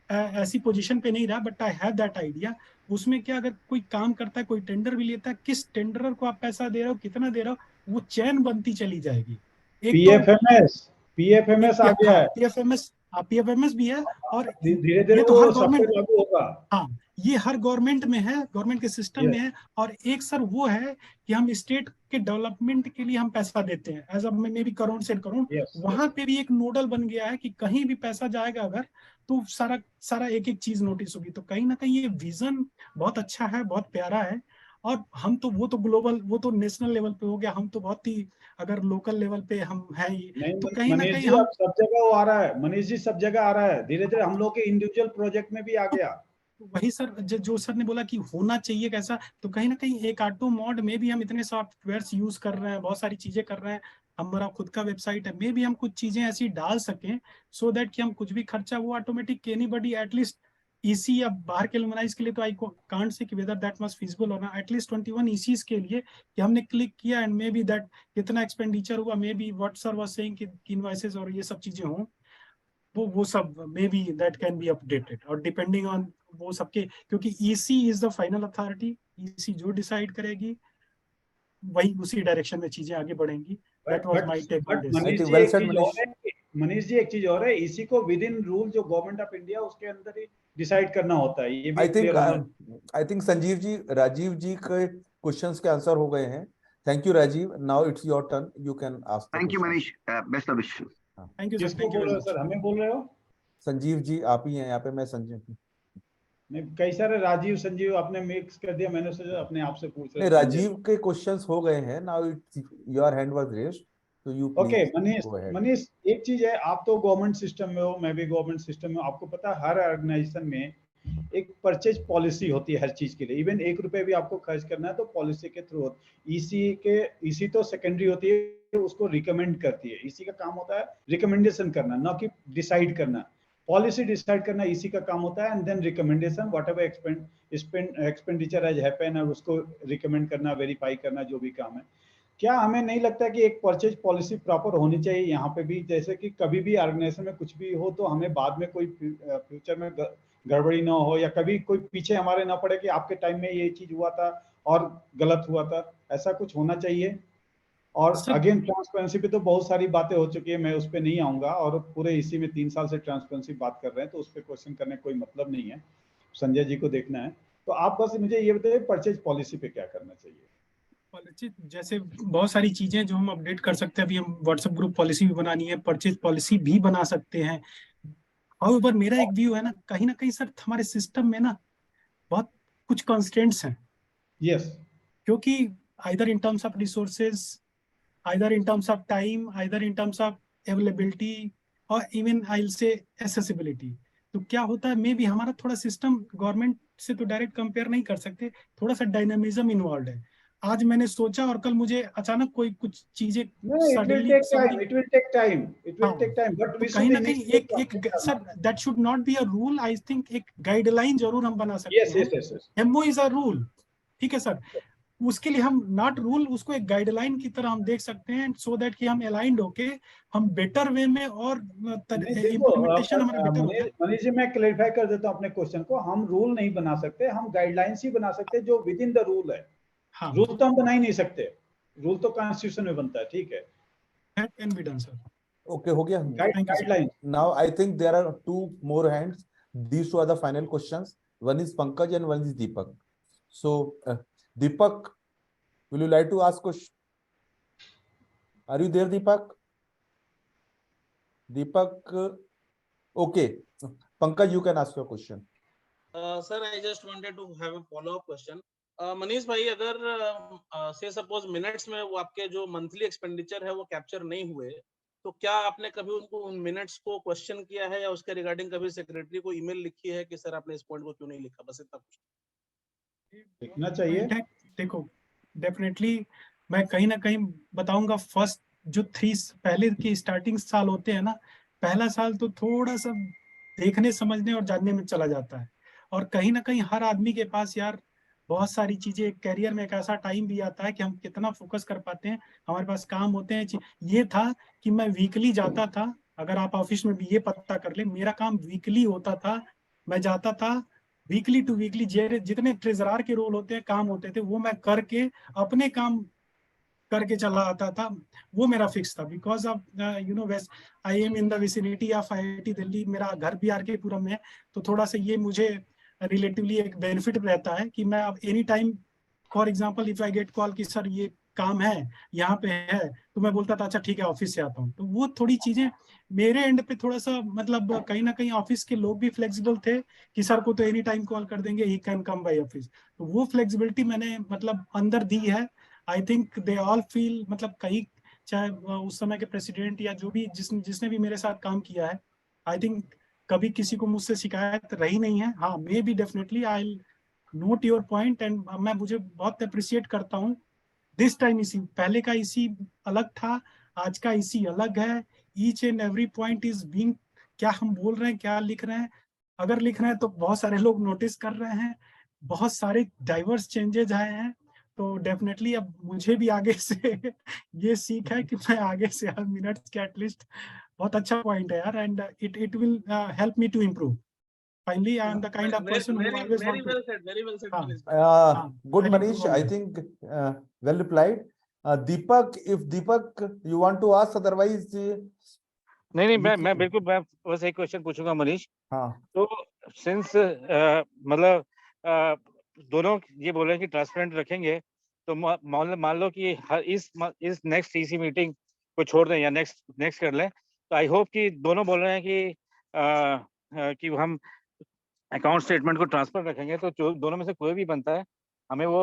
ऐसी पोजीशन पे नहीं रहा, but I have that idea. उसमें क्या, अगर कोई काम करता है, कोई टेंडर भी लेता है, किस टेंडरर को आप पैसा दे रहे हो, कितना दे रहे हो, वो चैन बनती चली जाएगी। पीएफएमएस आ गया है। पीएफएमएस भी है और धीरे धीरे ये तो वो हर सब पे गवर्नमेंट, लागू होगा। हाँ ये हर गवर्नमेंट में है, गवर्नमेंट के सिस्टम में है। और एक सर वो है कि हम स्टेट के डेवलपमेंट के लिए हम पैसा देते हैं as a maybe crore से करोड़। वहां पे भी एक नोडल बन गया है कि कहीं भी पैसा जाएगा अगर, तो सारा एक एक चीज नोटिस होगी। तो कहीं ना कहीं ये विजन बहुत अच्छा है, बहुत प्यारा है। और हम तो वो तो ग्लोबल, वो तो नेशनल लेवल पे हो गया, हम तो बहुत ही अगर लोकल लेवल पे हम हैं ही, तो कहीं ना कहीं हम, अब सब जगह वो आ रहा है, मनीष जी सब जगह आ रहा है, धीरे धीरे हम लोग के इंडिविजुअल प्रोजेक्ट में भी आ गया। वही सर जो सर ने बोला कि होना चाहिए कैसा, तो कहीं ना कहीं एक ऑटो मॉड में भी हम इतने सॉफ्टवेयर्स यूज कर रहे हैं, बहुत सारी चीजें कर रहे हैं, हमारा खुद का वेबसाइट है, मे भी हम कुछ चीजें ऐसी डाल सकें सो दैट कि हम कुछ भी खर्चा वो ऑटोमेटिक एनीबॉडी एटलीस्ट ईसी या बाहर के लुमनाइज के लिए, तो आई कांट से कि वेदर दैट मस्ट फिजिबल होना, एटलीस्ट 21 ईसीज के लिए कि हमने क्लिक किया एंड मे बी दैट कितना एक्सपेंडिचर हुआ, may be what sir was saying कि इनवॉइसेस और ये सब चीजें हों, वो सब may be that can be updated. और डिपेंडिंग ऑन वो सबके, क्योंकि EC is the final authority, EC जो डिसाइड करेगी वही उसी डायरेक्शन में चीजें आगे बढ़ेंगी। That was my take on this. Manish ji एक चीज और है, इसी को विद इन रूल जो गवर्नमेंट ऑफ इंडिया उसके अंदर ही डिसाइड करना होता है। ये भी आई थिंक संजीव जी, राजीव जी के क्वेश्चंस के आंसर हो गए हैं। Thank you Rajeev, now it's your turn, you can ask. Thank you Manish, best of wishes. Thank you sir. किसको बोल रहे हो सर, हमें बोल रहे हो? संजीव जी आप ही हैं यहाँ पे, मैं संजीव। नहीं, कई सारे राजीव संजीव आपने मिक्स कर दिया, मैंने सोचा अपने आप से पूछ रहे। राजीव के क्वेश्चंस हो गए हैं, now it's your hand was raised, तो यू ओके मनीष एक चीज है, आप तो गवर्नमेंट सिस्टम में हो, मैं भी गवर्नमेंट सिस्टम में, आपको पता है हर ऑर्गेनाइजेशन में एक परचेज पॉलिसी होती है हर चीज के लिए। इवन 1 रुपए भी आपको खर्च करना है तो पॉलिसी के थ्रू ईसी तो सेकेंडरी होती है, उसको रिकमेंड करती है। ईसी का काम होता है रिकमेंडेशन करना, ना कि डिसाइड करना। पॉलिसी डिसाइड करना इसी का काम होता है, and then recommendation whatever expenditure has happen और उसको रिकमेंड करना, वेरीफाई करना, जो भी काम है। क्या हमें नहीं लगता कि एक परचेज पॉलिसी प्रॉपर होनी चाहिए यहाँ पे भी, जैसे कि कभी भी ऑर्गेनाइजेशन में कुछ भी हो तो हमें बाद में कोई फ्यूचर में गड़बड़ी ना हो, या कभी कोई पीछे हमारे ना पड़े कि आपके टाइम में ये चीज हुआ था और गलत हुआ था, ऐसा कुछ होना चाहिए। और अगेन ट्रांसपेरेंसी पे तो बहुत सारी बातें हो चुकी है, मैं उस पर नहीं आऊंगा, और पूरे इसी में 3 साल से ट्रांसपेरेंसी बात कर रहे हैं तो उस पर क्वेश्चन करने कोई मतलब नहीं है, संजय जी को देखना है। तो आप बस मुझे ये बताइए परचेज पॉलिसी पे क्या करना चाहिए। पॉलिसी जैसे बहुत सारी चीजें जो हम अपडेट कर सकते हैं, अभी हम व्हाट्सएप ग्रुप पॉलिसी भी बनानी है, परचेज पॉलिसी भी बना सकते हैं। हाउएवर मेरा एक व्यू है ना कहीं सर हमारे सिस्टम में ना बहुत कुछ कंस्ट्रेंट्स हैं। यस, क्योंकि either in terms of resources, either in terms of time, either in terms of availability, और even I will say accessibility. तो क्या होता है, मे बी हमारा थोड़ा सिस्टम गवर्नमेंट से तो डायरेक्ट कंपेयर नहीं कर सकते, थोड़ा सा डायनामिज्म इन्वॉल्व है। आज मैंने सोचा और कल मुझे अचानक कोई कुछ चीजें कहीं ना कहीं एक sir that should not be a rule. I think एक गाइडलाइन जरूर हम बना सकते हैं। एमओ इज अ रूल, ठीक है सर। उसके लिए हम नॉट रूल, उसको एक गाइडलाइन की तरह हम देख सकते हैं, सो दैट कि हम अलाइंड होके हम बेटर वे में और इम्प्लीमेंटेशन हमारा बेटर हो जाए। मनीष जी, मैं क्लेरिफाई कर देता हूँ अपने क्वेश्चन को। हम रूल नहीं बना सकते, हम गाइडलाइंस ही बना सकते हैं जो विद इन द रूल है। हाँ, रूल तो हम बना ही नहीं सकते, रूल तो कॉन्स्टिट्यूशन में बनता है, ठीक है। that can be done, sir. Okay, हो गया. Thank you, sir. Guideline. Now I think there are two more hands. These two are the final questions. One is Pankaj and one is Deepak. So Deepak, will you like to ask question? Are you there, Deepak? Deepak, okay. Pankaj, you can ask your question. Sir, I just wanted to have a follow-up question. Manish भाई, अगर से suppose minutes में वो आपके जो monthly expenditure है वो capture नहीं हुए, तो क्या आपने कभी उनको उन मिनट्स को क्वेश्चन किया है या उसके रिगार्डिंग कभी सेक्रेटरी को ईमेल लिखी है कि सर आपने इस पॉइंट को क्यों नहीं लिखा? बस इतना कुछ लिखना चाहिए। देखो, डेफिनेटली मैं कहीं ना कहीं बताऊंगा, फर्स्ट जो 3 पहले की स्टार्टिंग साल होते हैं ना, पहला साल तो थोड़ा सा देखने समझने और जानने में चला जाता है, और कहीं ना कहीं हर आदमी के पास यार बहुत सारी चीजें, कैरियर में एक ऐसा टाइम भी आता है कि हम कितना फोकस कर पाते हैं, हमारे पास काम होते हैं। ये था कि मैं वीकली जाता था, अगर आप ऑफिस में भी ये पता कर ले, मेरा काम वीकली होता था, मैं जाता था वीकली टू वीकली, जितने ट्रेजरार के रोल होते हैं, काम होते थे, वो मैं करके अपने काम करके चला आता था। वो मेरा फिक्स था, because of you know west I am in the vicinity of IIT Delhi, मेरा घर भी आर के पुरम में है, तो थोड़ा सा ये मुझे रिलेटिवली एक बेनिफिट रहता है कि मैं अब any time, for example if I get call कि सर ये काम है यहाँ पे है, तो मैं बोलता था अच्छा ठीक है ऑफिस से आता हूँ। तो वो थोड़ी चीजें मेरे एंड पे थोड़ा सा, मतलब कहीं ना कहीं ऑफिस के लोग भी फ्लेक्सिबल थे कि सर को तो एनी टाइम कॉल कर देंगे, he can come by office, तो वो फ्लेक्सिबिलिटी मैंने मतलब अंदर दी है। I think they all feel, मतलब कहीं चाहे उस समय के प्रेसिडेंट या जो भी जिसने भी मेरे साथ काम किया है, आई थिंक कभी किसी को मुझसे शिकायत रही नहीं है। हाँ, may be definitely I not your point, and मैं मुझे बहुत अप्रिशिएट करता हूँ दिस टाइम। इसी पहले का इसी अलग था, आज का इसी अलग है। Each and every point is being, क्या हम बोल रहे हैं, क्या लिख रहे हैं, अगर लिख रहे हैं तो बहुत सारे लोग नोटिस कर रहे हैं, बहुत सारे डाइवर्स चेंजेस आए हैं। तो डेफिनेटली अब मुझे भी आगे से ये सीख है कि मैं आगे से हर मिनट के एटलीस्ट, बहुत अच्छा पॉइंट है यार, and it will help me to improve. Finally, I am the kind of person who always want to. well said, very well said, Manish. Good, I Manish. I think well replied. Deepak, if Deepak you want to ask, otherwise नहीं, मैं बिल्कुल, मैं बस एक question पूछूंगा मनीष। हाँ, तो since मतलब दोनों ये बोल रहे हैं कि ट्रांसपेरेंट रखेंगे, तो मान लो कि इस नेक्स्ट ईसी मीटिंग को छोड़ दें या नेक्स्ट कर लें, तो आई होप कि दोनों बोल रहे हैं कि हम अकाउंट स्टेटमेंट को ट्रांसफर रखेंगे, तो जो दोनों में से कोई भी बनता है, हमें वो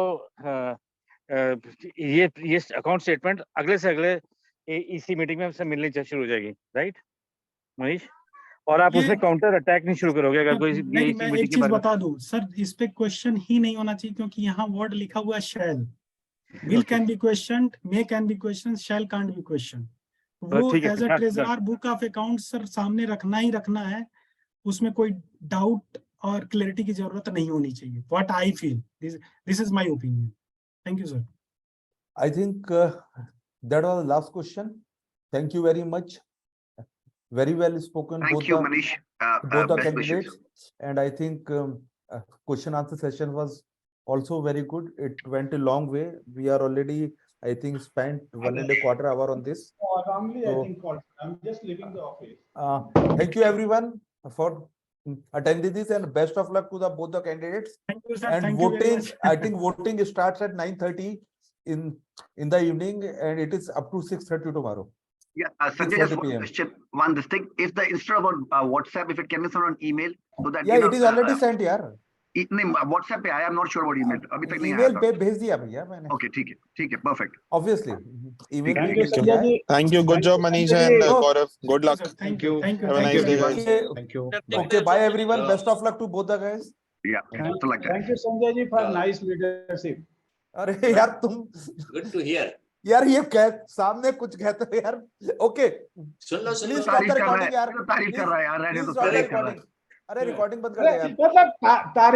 ये अकाउंट स्टेटमेंट अगले से अगले इसी मीटिंग में हमसे मिलनी शुरू हो जाएगी, राइट मनीष? और आप उसमें काउंटर अटैक नहीं शुरू करोगे अगर कोई नहीं, मैं एक चीज बता दूं सर, इस पे क्वेश्चन ही नहीं होना चाहिए, क्योंकि यहाँ वर्ड लिखा हुआ है shall. Will can be questioned, may can be question, shall can't be question. वो as a treasurer book of account sir सामने रखना ही रखना है, उसमें कोई डाउट और क्लैरिटी की जरूरत नहीं होनी चाहिए। What I feel, this is my opinion. Thank you sir. I think that was the last question. Thank you very much. Very well spoken. Thank you, Manish. Both the Best wishes. candidates, and I think question answer session was also very good. It went a long way. We are already, I think, spent 1.25 hours on this. Wrongly, So, I think called. I'm just leaving the office. Thank you everyone for attending this, and best of luck to both the candidates. Thank you sir. And Thank you very voting, much. I think voting starts at 9:30 in the evening, and it is up to 6:30 tomorrow. Yeah, Sanjay, just one question, this thing. If the instead of on WhatsApp, if it can be sent on email, so that Yeah, it is already sent, यार. नहीं, WhatsApp पे आया, I'm not sure about email. अभी तक नहीं आया। Email पे भेज दिया भैया मैंने। Okay, ठीक है, perfect. Obviously, email पे Thank you, भेज दिया है। Thank you. Good job, Manish and Gaurav. Good luck. Thank you. Thank you. Have a nice day, guys. Thank you. Okay, bye everyone. Best of luck to both the guys. Yeah, so like that. Thank you, Sanjay ji, for nice leadership. अरे यार तुम Good to hear. यार ये सामने कुछ कहते हो यार। Okay. Soon low Please stop तारीफ the कर रहा recording है, यार। तारीफ कर रहा है यार, रहने Please दो, stop the तारीफ कर रहा है। recording. अरे रिकॉर्डिंग बंद कर दे यार। मतलब तारीफ